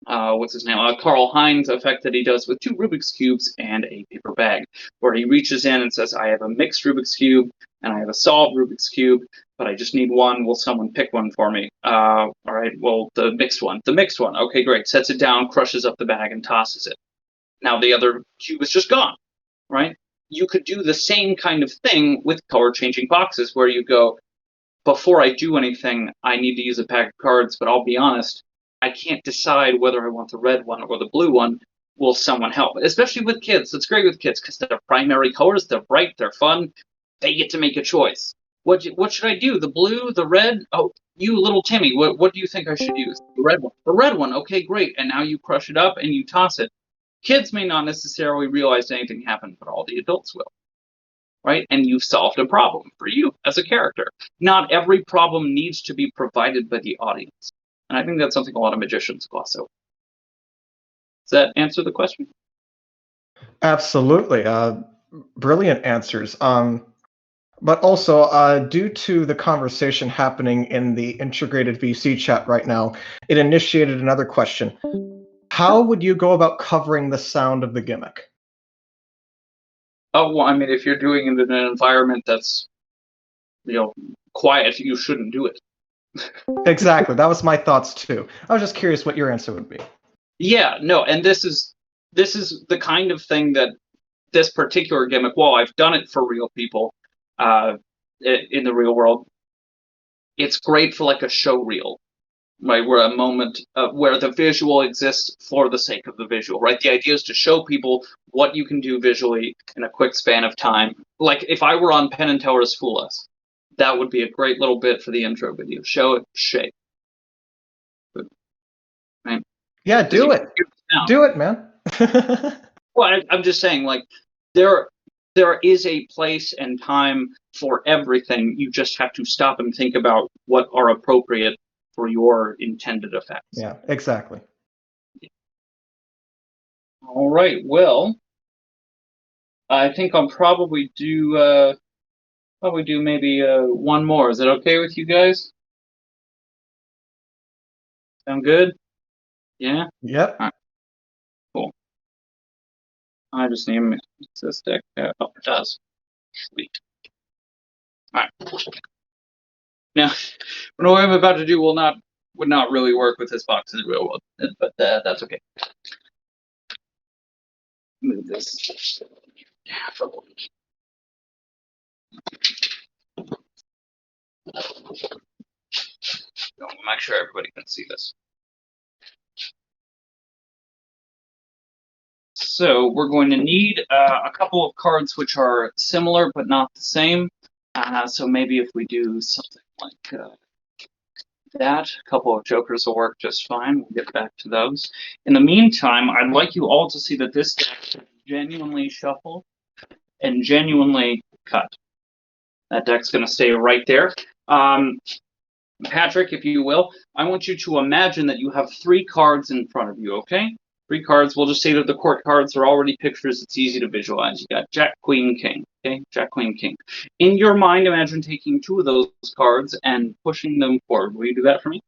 what's his name? Carl Hines effect that he does with 2 Rubik's Cubes and a paper bag, where he reaches in and says, I have a mixed Rubik's Cube and I have a solved Rubik's Cube, but I just need one. Will someone pick one for me? All right, well, the mixed one. The mixed one. Okay, great. Sets it down, crushes up the bag, and tosses it. Now the other cube is just gone, right? You could do the same kind of thing with color-changing boxes, where you go, before I do anything, I need to use a pack of cards, but I'll be honest, I can't decide whether I want the red one or the blue one. Will someone help? Especially with kids. It's great with kids because they're primary colors, they're bright, they're fun. They get to make a choice. What should I do? The blue, the red? Oh, you little Timmy, what do you think I should use? The red one. The red one, okay, great. And now you crush it up and you toss it. Kids may not necessarily realize anything happened, but all the adults will. Right? And you've solved a problem for you as a character. Not every problem needs to be provided by the audience. And I think that's something a lot of magicians gloss over. Does that answer the question? Absolutely. Brilliant answers. But also, due to the conversation happening in the integrated VC chat right now, it initiated another question. How would you go about covering the sound of the gimmick? Oh, well, I mean, if you're doing it in an environment that's, quiet, you shouldn't do it. Exactly. That was my thoughts too. I was just curious what your answer would be. Yeah, no, and this is the kind of thing that this particular gimmick, while I've done it for real people in the real world, it's great for like a show reel, right? Where a moment where the visual exists for the sake of the visual, right? The idea is to show people what you can do visually in a quick span of time. Like if I were on Penn and Teller's Fool Us, that would be a great little bit for the intro video. Show it, shake. Right? Yeah, do it. Do it, man. Well, I'm just saying, like, there is a place and time for everything. You just have to stop and think about what are appropriate for your intended effects. Yeah, exactly. All right. Well, I think I'll probably do maybe one more. Is it okay with you guys? Sound good? Yeah. Yep. All right. Cool. I just need to mix this deck. Oh, it does. Sweet. All right. Now, what I'm about to do will not would not really work with this box in the real world, but that's okay. Move this. Make sure everybody can see this. So we're going to need a couple of cards which are similar but not the same. So maybe if we do something like that, a couple of jokers will work just fine. We'll get back to those. In the meantime, I'd like you all to see that this deck is genuinely shuffle and genuinely cut. That deck's going to stay right there. Patrick, if you will, I want you to imagine that you have 3 cards in front of you, okay? 3 cards. We'll just say that the court cards are already pictures. It's easy to visualize. You got Jack, Queen, King, okay? Jack, Queen, King. In your mind, imagine taking 2 of those cards and pushing them forward. Will you do that for me?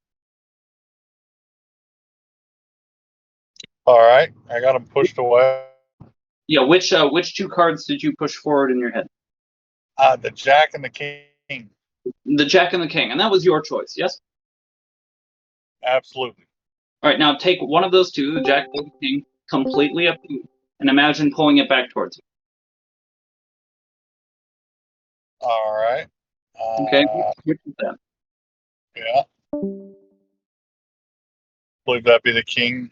All right, I got them pushed away. Yeah, which 2 cards did you push forward in your head? The Jack and the King. The Jack and the King, and that was your choice, yes? Absolutely. All right, now take one of those 2, the Jack or the King, completely up to you, and imagine pulling it back towards you. All right. Okay, which is that? Yeah. Believe that'd be the King.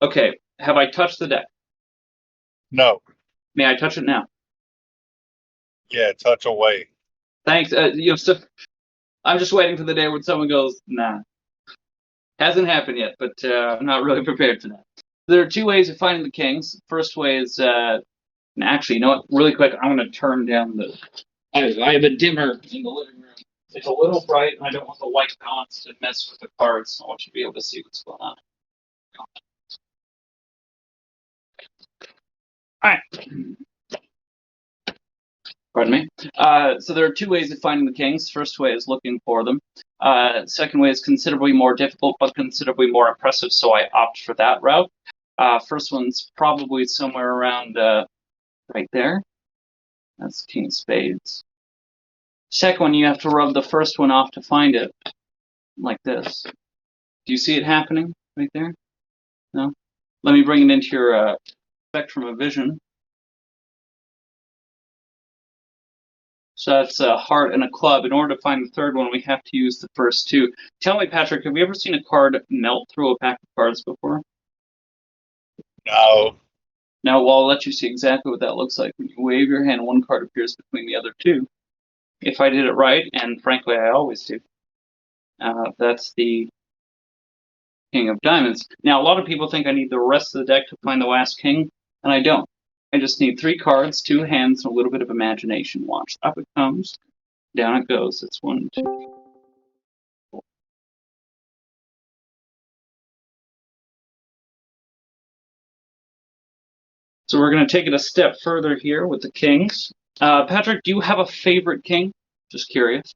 Okay, have I touched the deck? No. May I touch it now? Yeah, touch away. Thanks. So I'm just waiting for the day when someone goes, nah. Hasn't happened yet, but I'm not really prepared for that. There are 2 ways of finding the kings. First way is, actually, you know what? Really quick, I'm going to turn down the. I have a dimmer in the living room. It's a little bright, and I don't want the white balance to mess with the cards. I want you to be able to see what's going on. All right. Pardon me. So there are 2 ways of finding the kings. First way is looking for them. Second way is considerably more difficult, but considerably more impressive, so I opt for that route. First one's probably somewhere around right there. That's King of Spades. Second one, you have to rub the first one off to find it, like this. Do you see it happening right there? No? Let me bring it into your spectrum of vision. So that's a heart and a club. In order to find the third one, we have to use the first 2. Tell me, Patrick, have you ever seen a card melt through a pack of cards before? No. Now, well, I'll let you see exactly what that looks like. When you wave your hand, one card appears between the other 2. If I did it right, and frankly, I always do, that's the King of Diamonds. Now, a lot of people think I need the rest of the deck to find the last king, and I don't. I just need 3 cards, 2 hands, and a little bit of imagination. Watch. Up it comes. Down it goes. It's 1, 2. So we're going to take it a step further here with the kings. Patrick, do you have a favorite king? Just curious.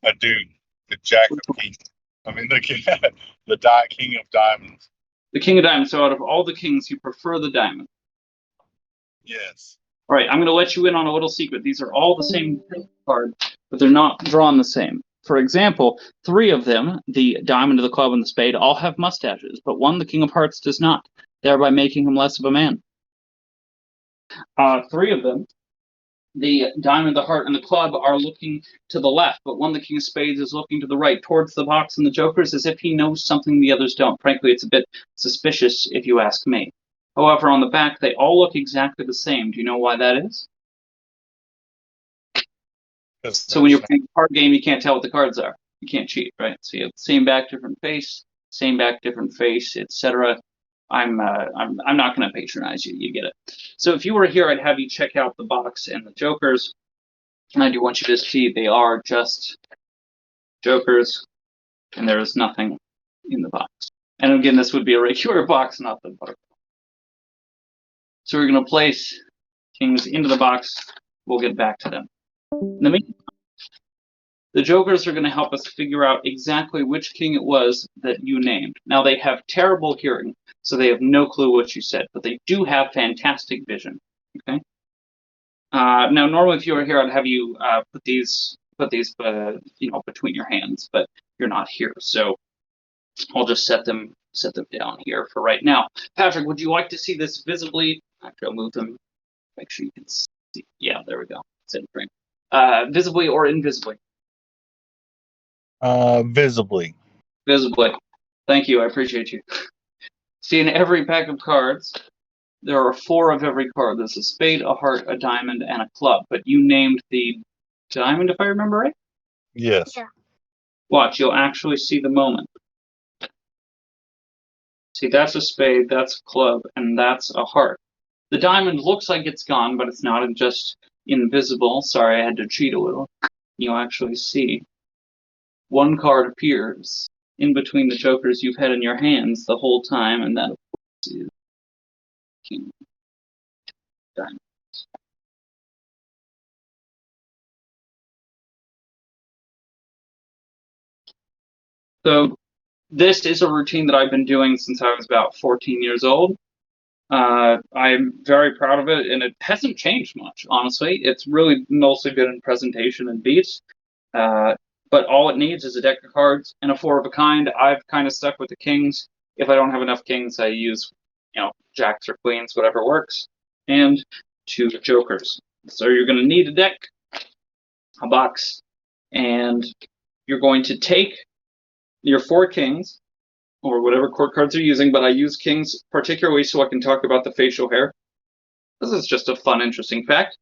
I do. The Jack of King. I mean, the King of Diamonds. The King of Diamonds. So out of all the kings, you prefer the diamond. Yes. All right, I'm going to let you in on a little secret. These are all the same card, but they're not drawn the same. For example, 3 of them, the diamond, the club, and the spade, all have mustaches, but one, the King of Hearts, does not, thereby making him less of a man. 3 of them, the diamond, the heart, and the club are looking to the left, but one, the King of Spades, is looking to the right, towards the box and the jokers, as if he knows something the others don't. Frankly, it's a bit suspicious if you ask me. However, on the back, they all look exactly the same. Do you know why that is? So when you're playing a card game, you can't tell what the cards are. You can't cheat, right? So you have same back, different face, same back, different face, etc. I'm not going to patronize you. You get it. So if you were here, I'd have you check out the box and the jokers. And I do want you to see they are just jokers, and there is nothing in the box. And again, this would be a regular box, not the butterfly. So we're going to place kings into the box. We'll get back to them. In the meantime, the jokers are going to help us figure out exactly which king it was that you named. Now, they have terrible hearing, so they have no clue what you said, but they do have fantastic vision. Okay. Now, normally, if you were here, I'd have you put these between your hands. But you're not here. So I'll just set them down here for right now. Patrick, would you like to see this visibly? Actually, I'll move them. Make sure you can see. Yeah, there we go. It's in frame. Visibly or invisibly? Visibly. Visibly. Thank you. I appreciate you. See, in every pack of cards, there are 4 of every card. There's a spade, a heart, a diamond, and a club. But you named the diamond, if I remember right? Yes. Yeah. Watch, you'll actually see the moment. See, that's a spade, that's a club, and that's a heart. The diamond looks like it's gone, but it's not. It's just invisible. Sorry, I had to cheat a little. You'll actually see 1 card appears in between the jokers you've had in your hands the whole time, and that, of course, is King Diamond. So this is a routine that I've been doing since I was about 14 years old. I'm very proud of it, and it hasn't changed much, honestly. It's really mostly been in presentation and beats. But all it needs is a deck of cards and a 4 of a kind. I've kind of stuck with the kings. If I don't have enough kings, I use, jacks or queens, whatever works, and 2 jokers. So you're going to need a deck, a box, and you're going to take your 4 kings, or whatever court cards you're using, but I use kings particularly so I can talk about the facial hair. This is just a fun, interesting fact.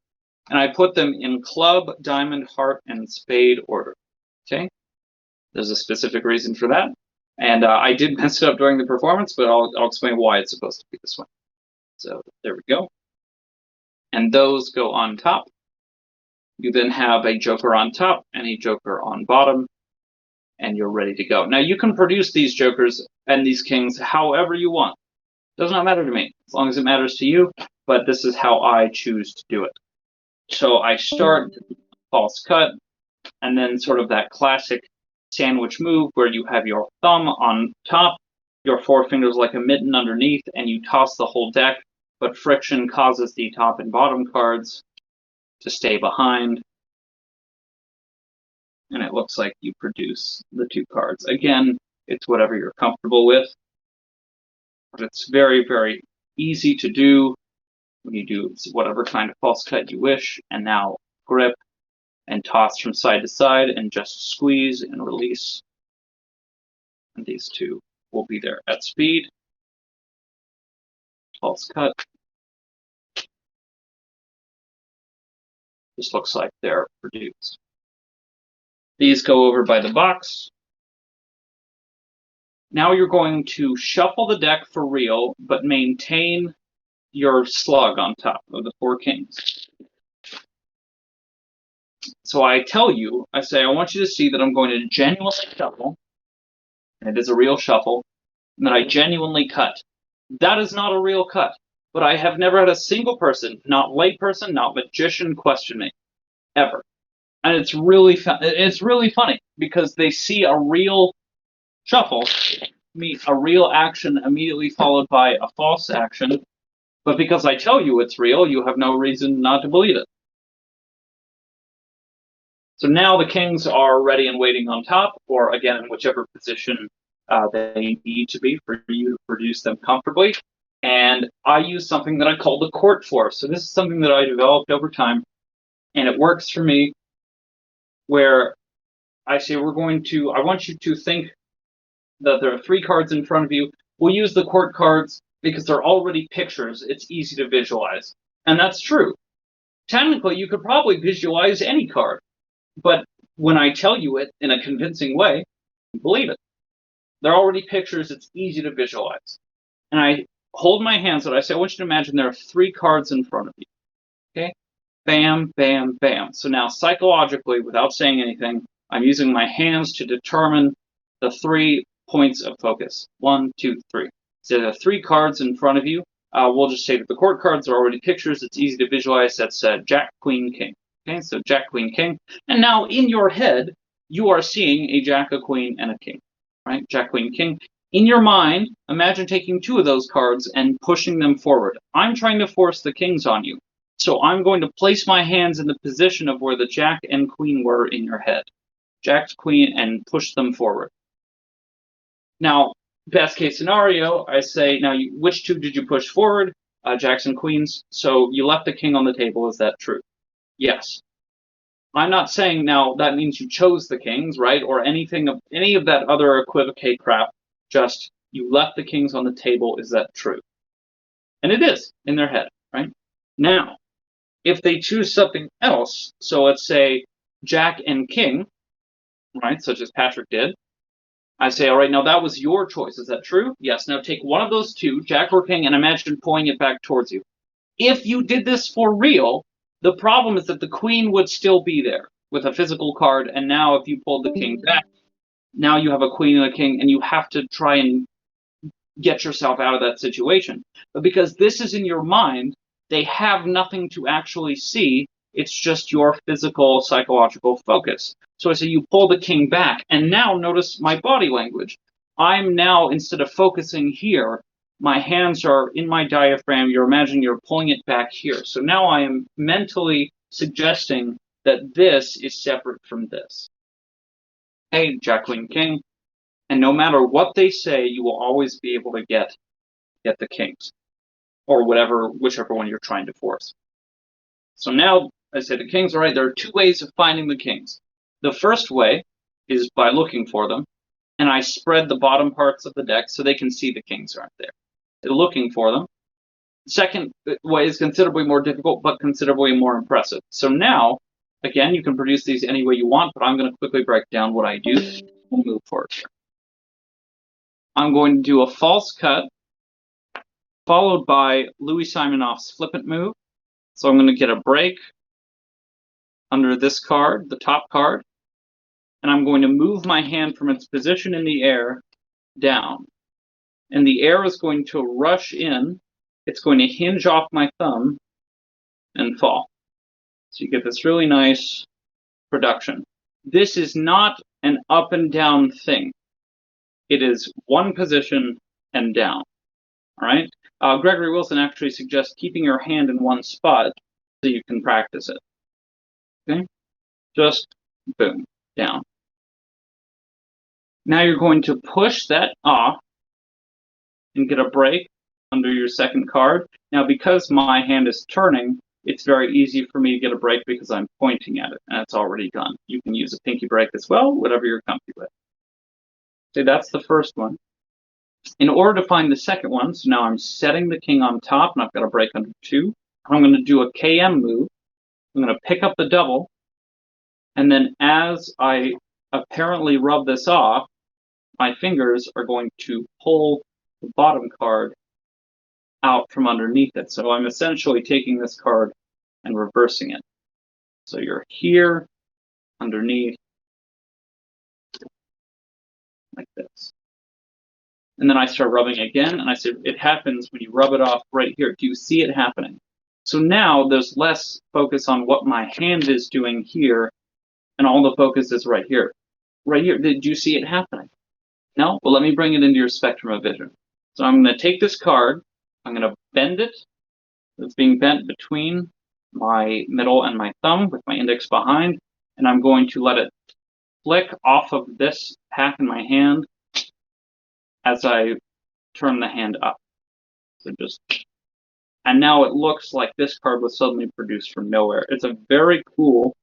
And I put them in club, diamond, heart, and spade order. Okay? There's a specific reason for that. And I did mess it up during the performance, but I'll explain why it's supposed to be this way. So there we go. And those go on top. You then have a joker on top and a joker on bottom, and you're ready to go. Now you can produce these jokers and these kings however you want. Does not matter to me, as long as it matters to you, but this is how I choose to do it. So I start false cut, and then sort of that classic sandwich move where you have your thumb on top, your forefingers like a mitten underneath, and you toss the whole deck, but friction causes the top and bottom cards to stay behind. And it looks like you produce the 2 cards. Again, it's whatever you're comfortable with. But it's very, very easy to do when you do whatever kind of false cut you wish. And now grip and toss from side to side and just squeeze and release. And these 2 will be there at speed. False cut. This looks like they're produced. These go over by the box. Now you're going to shuffle the deck for real, but maintain your slug on top of the 4 kings. So I tell you, I say, I want you to see that I'm going to genuinely shuffle, and it is a real shuffle, and that I genuinely cut. That is not a real cut, but I have never had a single person, not layperson, not magician, question me, ever. And it's really funny because they see a real shuffle, meet a real action immediately followed by a false action, but because I tell you it's real, you have no reason not to believe it. So now the kings are ready and waiting on top, or again, in whichever position they need to be for you to produce them comfortably. And I use something that I call the court force. So this is something that I developed over time, and it works for me where I say I want you to think that there are 3 cards in front of you. We'll use the court cards because they're already pictures. It's easy to visualize. And that's true. Technically, you could probably visualize any card. But when I tell you it in a convincing way, you believe it. They're already pictures. It's easy to visualize. And I hold my hands and I say, I want you to imagine there are 3 cards in front of you. Okay? Bam, bam, bam. So now psychologically, without saying anything, I'm using my hands to determine the 3 points of focus. 1, 2, 3. So there are 3 cards in front of you. We'll just say that the court cards are already pictures. It's easy to visualize. That's Jack, Queen, King. Okay, so Jack, Queen, King. And now in your head, you are seeing a Jack, a Queen, and a King. Right? Jack, Queen, King. In your mind, imagine taking 2 of those cards and pushing them forward. I'm trying to force the kings on you. So I'm going to place my hands in the position of where the Jack and Queen were in your head. Jack's queen, and push them forward. Now, best case scenario, I say, now, which two did you push forward? Jacks and queens. So you left the king on the table. Is that true? Yes. I'm not saying now that means you chose the kings, right? Or any of that other equivocate crap. Just you left the kings on the table. Is that true? And it is in their head, right? Now, if they choose something else, so let's say Jack and king, right, such as Patrick did, I say, all right, now that was your choice. Is that true? Yes. Now take one of those two, Jack or king, and imagine pulling it back towards you. If you did this for real, the problem is that the queen would still be there with a physical card, and now if you pulled the king back, now you have a queen and a king, and you have to try and get yourself out of that situation. But because this is in your mind, they have nothing to actually see. It's just your physical, psychological focus. So I say you pull the king back, and now notice my body language. I'm now, instead of focusing here, my hands are in my diaphragm. You're imagining you're pulling it back here. So now I am mentally suggesting that this is separate from this. Hey, Jack, Queen, King. And no matter what they say, you will always be able to get the kings, or whichever one you're trying to force. So now I say the kings, all right, there are two ways of finding the kings. The first way is by looking for them, and I spread the bottom parts of the deck so they can see the kings aren't there. They're looking for them. The second way is considerably more difficult, but considerably more impressive. So now, again, you can produce these any way you want, but I'm going to quickly break down what I do. We'll move forward here. I'm going to do a false cut, followed by Louis Simonoff's flippant move. So I'm going to get a break under this card, the top card, and I'm going to move my hand from its position in the air down. And the air is going to rush in. It's going to hinge off my thumb and fall. So you get this really nice production. This is not an up and down thing. It is one position and down. All right. Gregory Wilson actually suggests keeping your hand in one spot so you can practice it. Okay. Just boom, down. Now you're going to push that off and get a break under your second card. Now, because my hand is turning, it's very easy for me to get a break because I'm pointing at it and it's already done. You can use a pinky break as well, whatever you're comfy with. So that's the first one. In order to find the second one, so now I'm setting the king on top and I've got a break under 2. I'm going to do a KM move. I'm going to pick up the double, and then as I apparently rub this off, my fingers are going to pull the bottom card out from underneath it. So I'm essentially taking this card and reversing it. So you're here, underneath, like this. And then I start rubbing again, and I say, it happens when you rub it off right here. Do you see it happening? So now there's less focus on what my hand is doing here, and all the focus is right here. Right here, did you see it happening? No? Well, let me bring it into your spectrum of vision. So I'm going to take this card, I'm going to bend it. It's being bent between my middle and my thumb with my index behind, and I'm going to let it flick off of this pack in my hand as I turn the hand up. So and now it looks like this card was suddenly produced from nowhere. It's a very cool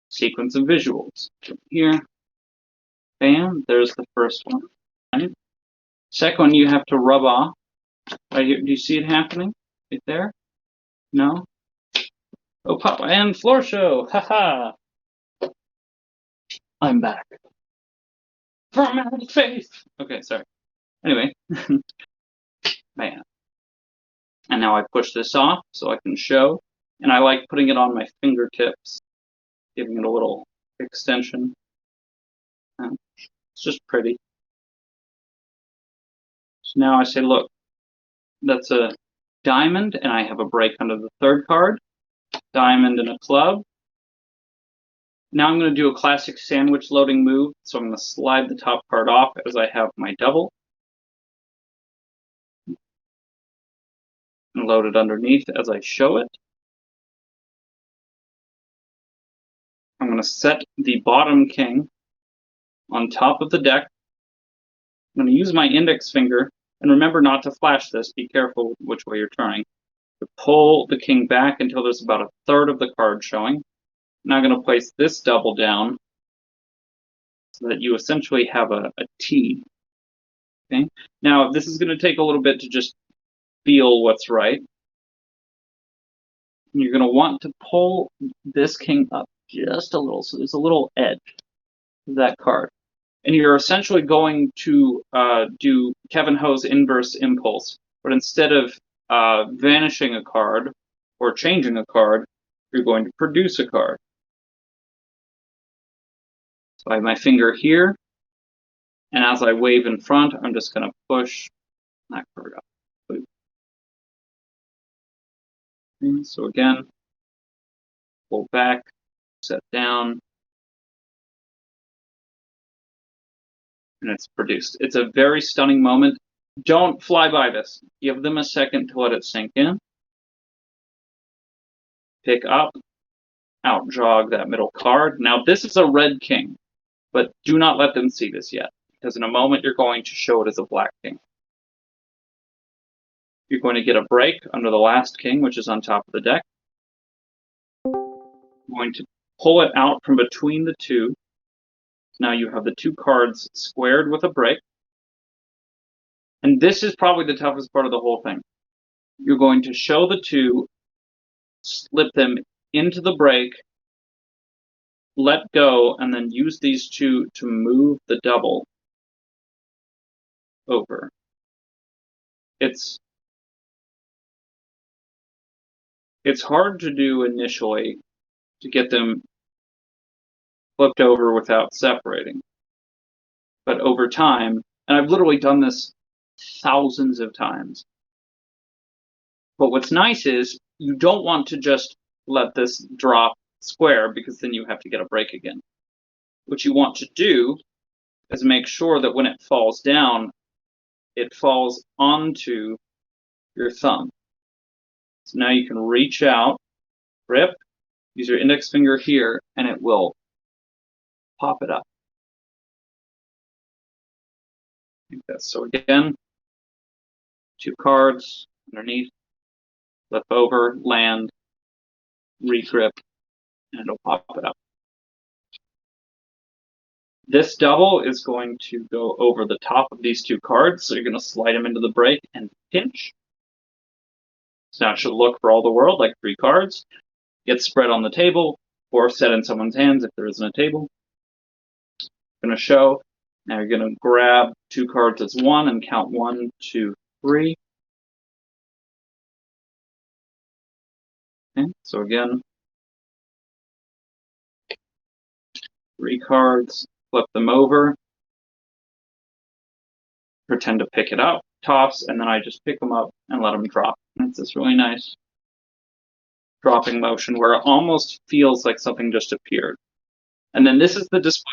sequence of visuals. Here, bam, there's the first one. Right? Second one, you have to rub off. Right here, do you see it happening? Right there? No? Oh, pop and floor show! Haha! I'm back. From outer space! Okay, sorry. Anyway, man. And now I push this off so I can show. And I like putting it on my fingertips, giving it a little extension. It's just pretty. So now I say, look, that's a diamond, and I have a break under the third card. Diamond and a club. Now I'm going to do a classic sandwich loading move. So I'm going to slide the top card off as I have my double. And load it underneath as I show it. I'm going to set the bottom king on top of the deck. I'm going to use my index finger, and remember not to flash this, be careful which way you're turning, to pull the king back until there's about a third of the card showing. Now I'm going to place this double down so that you essentially have a T. Okay. Now this is going to take a little bit to just feel what's right. And you're going to want to pull this king up just a little, so there's a little edge of that card. And you're essentially going to do Kevin Ho's inverse impulse, but instead of vanishing a card or changing a card, you're going to produce a card. So I have my finger here, and as I wave in front, I'm just going to push that card up. Okay, so again, pull back, set down, and it's produced. It's a very stunning moment. Don't fly by this. Give them a second to let it sink in. Pick up, out jog that middle card. Now this is a red king, but do not let them see this yet, because in a moment you're going to show it as a black king. You're going to get a break under the last king, which is on top of the deck. You're going to pull it out from between the two. Now you have the two cards squared with a break. And this is probably the toughest part of the whole thing. You're going to show the two, slip them into the break, let go, and then use these two to move the double over. It's hard to do initially to get them flipped over without separating. But over time, and I've literally done this thousands of times. But what's nice is you don't want to just let this drop square, because then you have to get a break again. What you want to do is make sure that when it falls down, it falls onto your thumb. So now you can reach out, grip, use your index finger here, and it will pop it up. Like this. So again, two cards underneath, flip over, land, regrip, and it'll pop it up. This double is going to go over the top of these two cards, so you're going to slide them into the break and pinch. So now it should look for all the world like three cards. Get spread on the table, or set in someone's hands if there isn't a table. Going to show. Now you're going to grab two cards as one and count 1, 2, 3. Okay, so again, 3 cards, flip them over, pretend to pick it up, toss, and then I just pick them up and let them drop. And it's this really nice dropping motion where it almost feels like something just appeared. And then this is the display.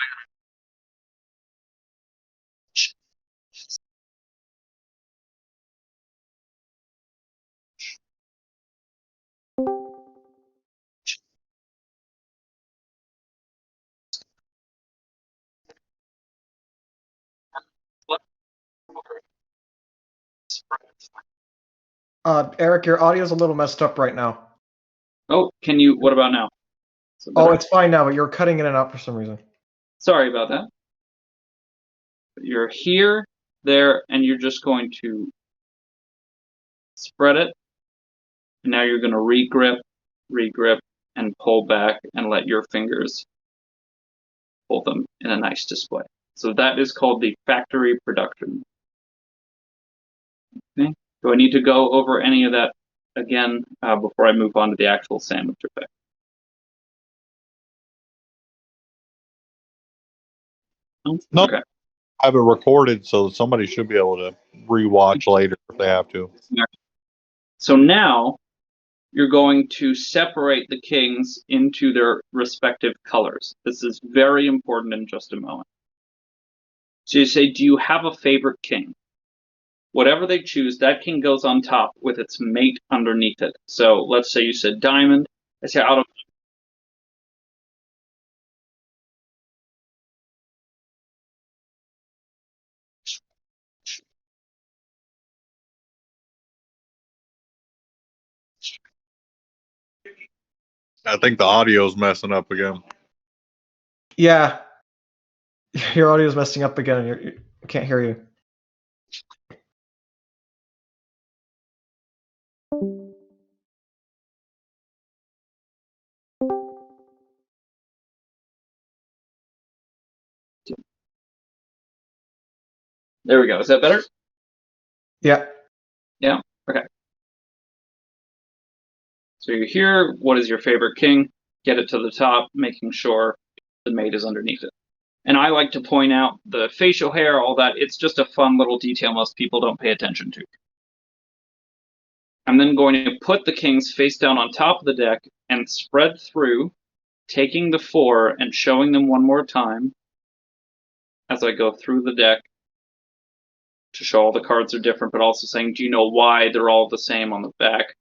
Eric, your audio's a little messed up right now. Oh, can you, what about now? Oh, it's fine now, but you're cutting in and out for some reason. Sorry about that. You're here, there, and you're just going to spread it. And now you're going to regrip, and pull back and let your fingers pull them in a nice display. So that is called the factory production. Okay. Do I need to go over any of that again before I move on to the actual sandwich effect? No. Okay. I have it recorded, so somebody should be able to rewatch later if they have to. So now you're going to separate the kings into their respective colors. This is very important in just a moment. So you say, do you have a favorite king? Whatever they choose, that king goes on top with its mate underneath it. So let's say you said diamond. I say out of I think the audio's messing up again. Yeah, your audio's messing up again. I can't hear you. There we go. Is that better? Yeah. Yeah? Okay. So you're here. What is your favorite king? Get it to the top, making sure the mate is underneath it. And I like to point out the facial hair, all that. It's just a fun little detail most people don't pay attention to. I'm then going to put the kings face down on top of the deck and spread through, taking the 4 and showing them one more time as I go through the deck to show all the cards are different, but also saying, do you know why they're all the same on the back?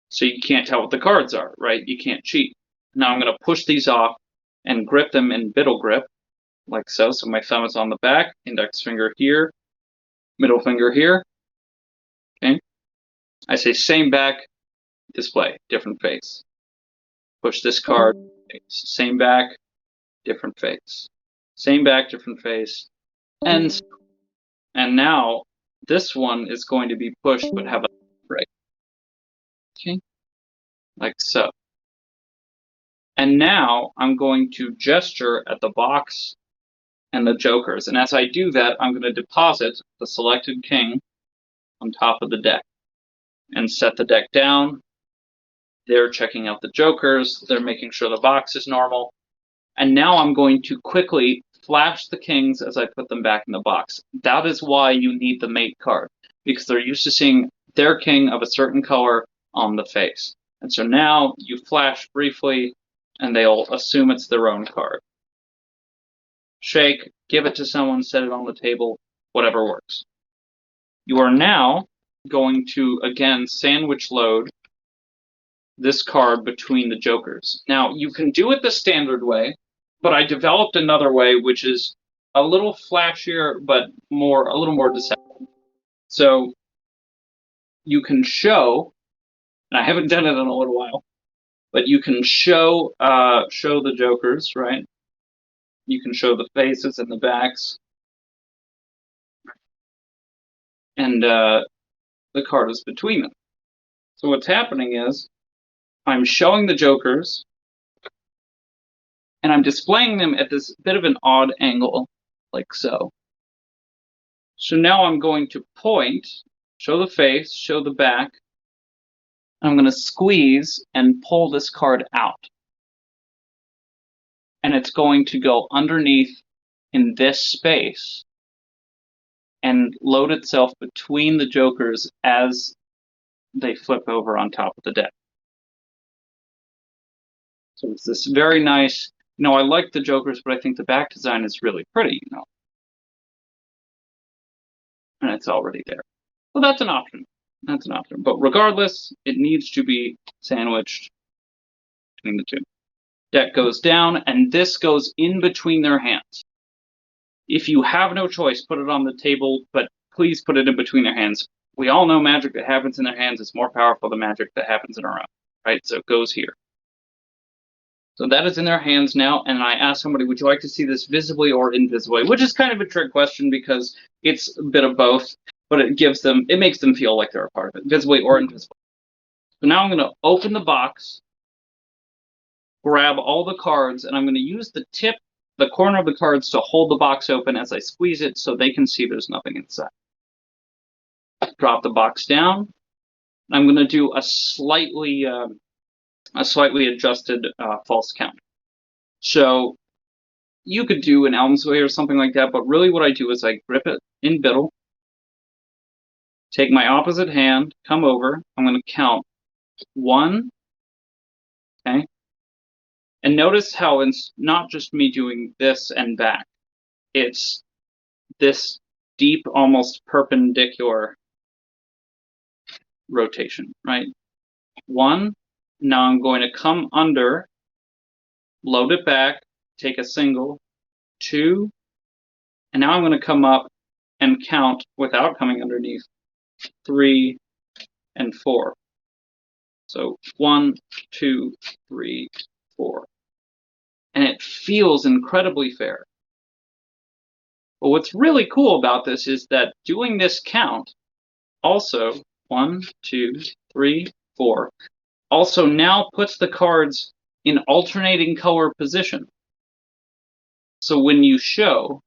So you can't tell what the cards are, right? You can't cheat. Now I'm going to push these off and grip them in biddle grip, like so. So my thumb is on the back, index finger here, middle finger here. Okay. I say same back, display, different face. Push this card, same back, different face. Same back, different face. And now this one is going to be pushed but have a break. Okay. Like so. And now I'm going to gesture at the box and the jokers. And as I do that, I'm going to deposit the selected king on top of the deck and set the deck down. They're checking out the jokers. They're making sure the box is normal. And now I'm going to quickly flash the kings as I put them back in the box. That is why you need the mate card, because they're used to seeing their king of a certain color on the face. And so now you flash briefly, and they'll assume it's their own card. Shake, give it to someone, set it on the table, whatever works. You are now going to, again, sandwich load this card between the jokers. Now, you can do it the standard way, but I developed another way, which is a little flashier, but a little more deceptive. So you can show, and I haven't done it in a little while, but you can show the jokers, right? You can show the faces and the backs, and the card is between them. So what's happening is I'm showing the jokers, and I'm displaying them at this bit of an odd angle, like so. So now I'm going to point, show the face, show the back. I'm going to squeeze and pull this card out. And it's going to go underneath in this space and load itself between the jokers as they flip over on top of the deck. So it's this very nice, I like the jokers, but I think the back design is really pretty, and it's already there. Well, that's an option. That's an option. But regardless, it needs to be sandwiched between the two. Deck goes down, and this goes in between their hands. If you have no choice, put it on the table, but please put it in between their hands. We all know magic that happens in their hands is more powerful than magic that happens in our own, right? So it goes here. So that is in their hands now, and I ask somebody, would you like to see this visibly or invisibly? Which is kind of a trick question because it's a bit of both, but it makes them feel like they're a part of it, visibly or invisibly. So now I'm going to open the box, grab all the cards, and I'm going to use the corner of the cards to hold the box open as I squeeze it so they can see there's nothing inside. Drop the box down. I'm going to do a slightly adjusted false count. So you could do an Elm's Way or something like that, but really what I do is I grip it in biddle, take my opposite hand, come over, I'm going to count 1, okay? And notice how it's not just me doing this and back. It's this deep, almost perpendicular rotation, right? 1, now I'm going to come under, load it back, take a single, 2, and now I'm going to come up and count without coming underneath, 3 and 4. So 1, 2, 3, 4. And it feels incredibly fair. But what's really cool about this is that doing this count also 1, 2, 3, 4 also now puts the cards in alternating color position. So when you show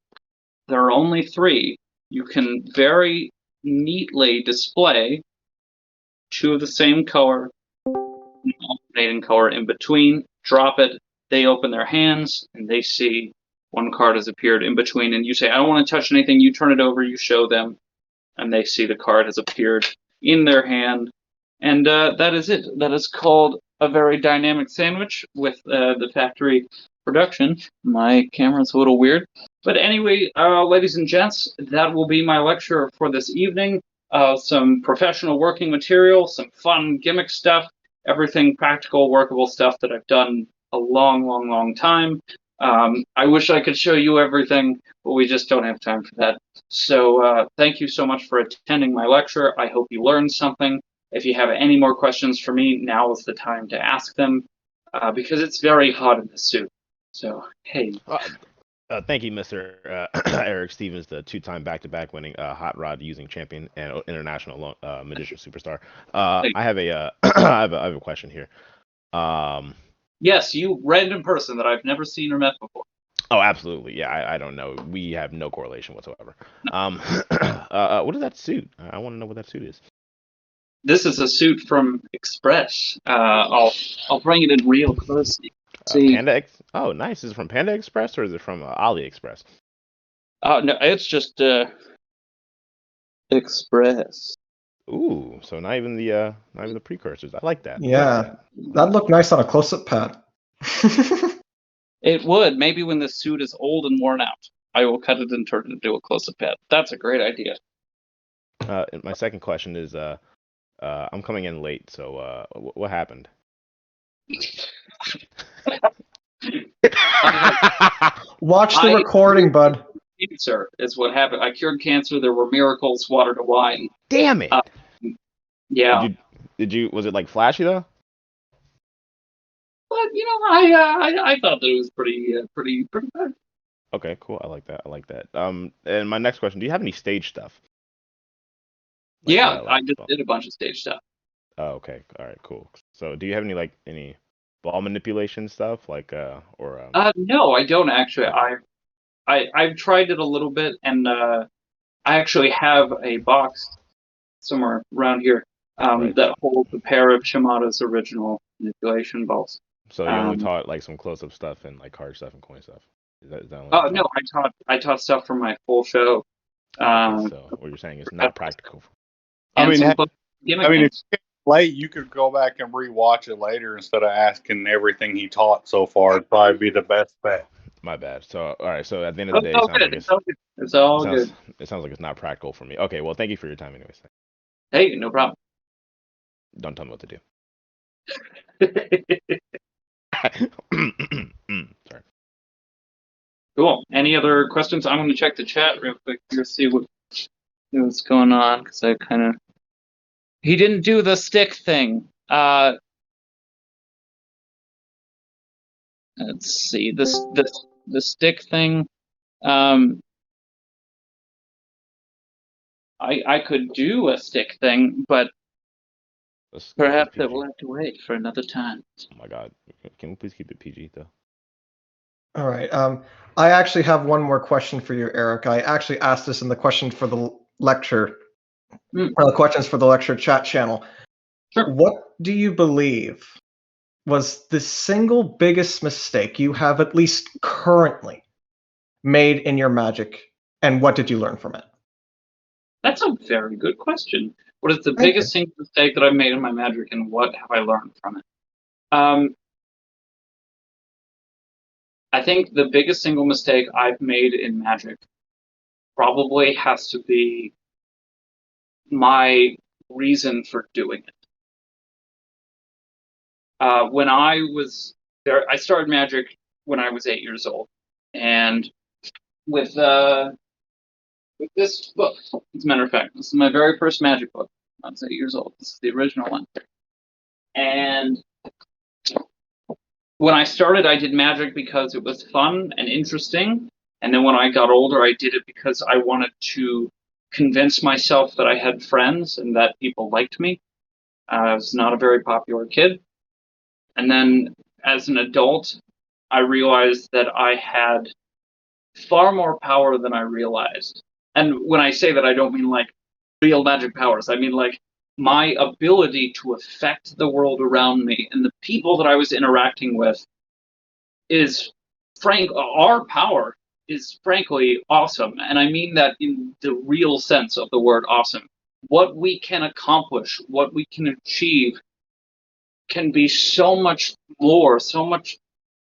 there are only 3, you can very neatly display 2 of the same color, alternating color in between, drop it, they open their hands, and they see one card has appeared in between, and you say, I don't want to touch anything, you turn it over, you show them, and they see the card has appeared in their hand. And that is it. That is called a very dynamic sandwich with the factory production. My camera's a little weird. But anyway, ladies and gents, that will be my lecture for this evening. Some professional working material, some fun gimmick stuff, everything practical, workable stuff that I've done a long time. I wish I could show you everything, but we just don't have time for that. So thank you so much for attending my lecture. I hope you learned something. If you have any more questions for me, now is the time to ask them, because it's very hot in this suit. So, hey. Thank you, Mr. Eric Stevens, the 2-time back-to-back winning hot rod using champion and international magician superstar. I have a I have a question here. Yes, you random person that I've never seen or met before. Oh, absolutely. Yeah, I don't know. We have no correlation whatsoever. What is that suit? I want to know what that suit is. This is a suit from Express. I'll bring it in real close. See. Oh, nice. Is it from Panda Express or is it from AliExpress? No, it's just Express. Ooh, so not even the precursors. I like that. Yeah, that'd look nice on a close-up pad. It would. Maybe when the suit is old and worn out, I will cut it and turn it into a close-up pad. That's a great idea. My second question is, I'm coming in late, so what happened? Watch the recording, bud. Cancer is what happened. I cured cancer. There were miracles, water to wine. Damn it! Yeah. Did you? Was it like flashy though? But I thought that it was pretty good. Okay, cool. I like that. And my next question: do you have any stage stuff? I just did a bunch of stage stuff. Oh, okay. All right, cool. So, do you have any ball manipulation stuff or? No, I don't actually. I've tried it a little bit, and I actually have a box somewhere around here that holds a pair of Shimada's original manipulation balls. So you only taught like some close-up stuff and like card stuff and coin stuff. Is that Oh no, I taught stuff from my full show. So what you're saying is not practical. I mean, if you get late, you could go back and rewatch it later instead of asking everything he taught so far. It'd probably be the best bet. My bad. So all right. So at the end of the day, it's all good. It sounds like it's not practical for me. Okay. Well, thank you for your time, anyways. Hey, no problem. Don't tell me what to do. Sorry. Cool. Any other questions? I'm going to check the chat real quick here, see what's going on, because I kind of. He didn't do the stick thing. Let's see. The stick thing. I could do a stick thing, but perhaps it will have to wait for another time. Oh my God! Can we please keep it PG though? All right. I actually have one more question for you, Eric. I actually asked this in the question for the lecture, or the questions for the lecture chat channel. Sure. What do you believe was the single biggest mistake you have, at least currently, made in your magic, and what did you learn from it? That's a very good question. What is the biggest single mistake that I've made in my magic, and what have I learned from it? I think the biggest single mistake I've made in magic probably has to be my reason for doing it. When I was there, I started magic when I was 8 years old, and with this book, as a matter of fact, this is my very first magic book. I was 8 years old. This is the original one, and when I started, I did magic because it was fun and interesting. And then when I got older, I did it because I wanted to convince myself that I had friends and that people liked me. I was not a very popular kid. And then as an adult, I realized that I had far more power than I realized. And when I say that, I don't mean like real magic powers. I mean like my ability to affect the world around me and the people that I was interacting with is our power is frankly awesome. And I mean that in the real sense of the word awesome. What we can accomplish, what we can achieve can be so much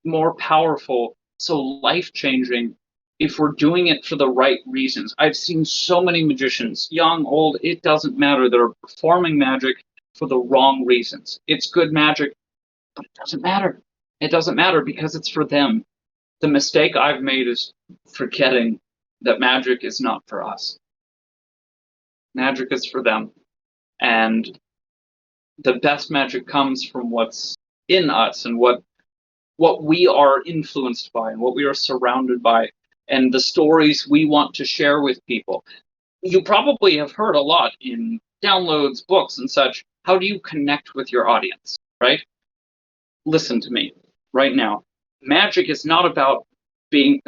more powerful, so life changing if we're doing it for the right reasons. I've seen so many magicians, young, old, it doesn't matter, that are performing magic for the wrong reasons. It's good magic, but it doesn't matter. It doesn't matter because it's for them. The mistake I've made is forgetting that magic is not for us. Magic is for them. And the best magic comes from what's in us and what we are influenced by and what we are surrounded by and the stories we want to share with people. You probably have heard a lot in downloads, books, and such. How do you connect with your audience, right? Listen to me right now. Magic is not about this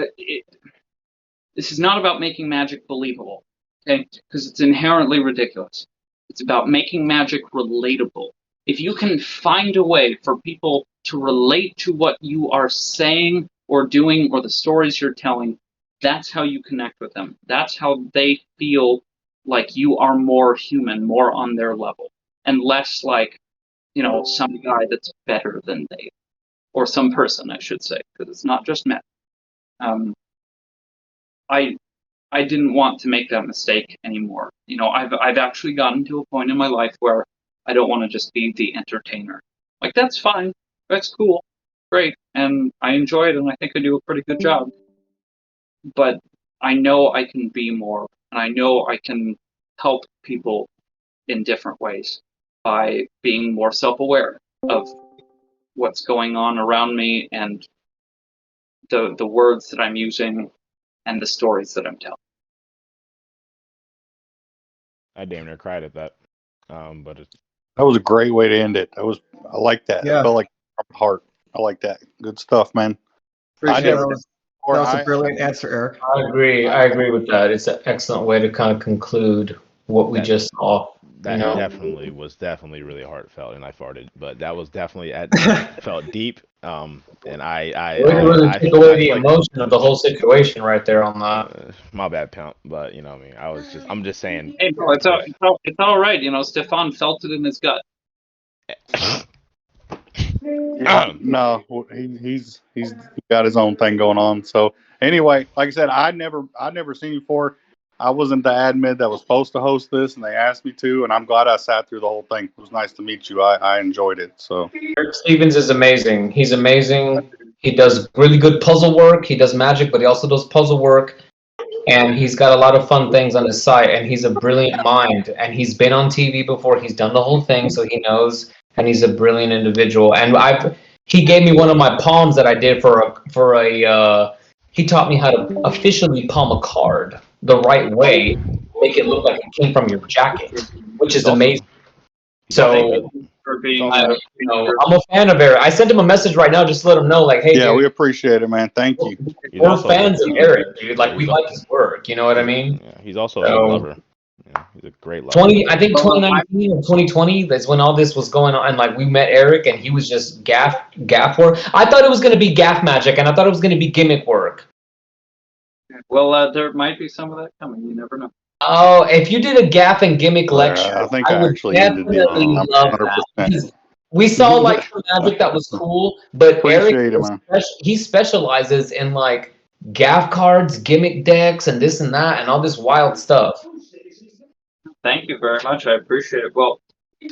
is not about making magic believable, okay? Because it's inherently ridiculous. It's about making magic relatable. If you can find a way for people to relate to what you are saying or doing or the stories you're telling, that's how you connect with them. That's how they feel like you are more human, more on their level, and less like, some guy that's better than they, or some person, I should say, because it's not just men. Um, I I didn't want to make that mistake anymore. I've actually gotten to a point in my life where I don't want to just be the entertainer. Like that's fine, that's cool, great, and I enjoy it, and I think I do a pretty good job. But I know I can be more, and I know I can help people in different ways by being more self-aware of what's going on around me and the words that I'm using and the stories that I'm telling. I damn near cried at that. But it's, That was a great way to end it. I like that. Yeah. It felt like from the heart. I like that. Good stuff, man. Appreciate never that. did Was, before, that was a I- brilliant answer, Eric. I agree with that. It's an excellent way to kind of conclude what we that just saw. that definitely was really heartfelt, and I farted, but that was definitely felt deep. And Way to really take away I the feel like emotion of the whole situation right there on that. my bad, Pound. But I mean, I'm just saying, Hey, bro, if it's all right. Stefan felt it in his gut. Yeah, no, he's got his own thing going on. So anyway, like I said, I'd never seen you before. I wasn't the admin that was supposed to host this, and they asked me to, and I'm glad I sat through the whole thing. It was nice to meet you. I enjoyed it. So Eric Stevens is amazing. He's amazing. He does really good puzzle work. He does magic, but he also does puzzle work. And he's got a lot of fun things on his site. And he's a brilliant mind. And he's been on TV before. He's done the whole thing, so he knows. And he's a brilliant individual. And he gave me one of my palms that I did he taught me how to officially palm a card the right way, make it look like it came from your jacket, which is amazing. he's also So good. For He's being, also, I'm a fan of Eric. I sent him a message right now just to let him know, like, hey, yeah, dude, we appreciate it, man. Thank you. he's we're also fans of Eric, dude. Like, we he's, like his work. You know what I mean? yeah, he's also a good So, lover. Yeah, he's a great lover. I think 2019 or 2020, that's when all this was going on. And like, we met Eric, and he was just gaff work. I thought it was going to be gaff magic, and I thought it was going to be gimmick work. well, there might be some of that coming. You never know. Oh, if you did a gaff and gimmick lecture, I think I I would actually need to do definitely that. love 100%. that. We saw like some magic that was cool, but Eric, Appreciate it, man. he specializes in like gaff cards, gimmick decks, and this and that, and all this wild stuff. Thank you very much. I appreciate it. Well,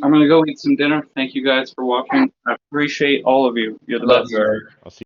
I'm gonna go eat some dinner. Thank you guys for watching. I appreciate all of you. You're the Love best. you, Eric. I'll see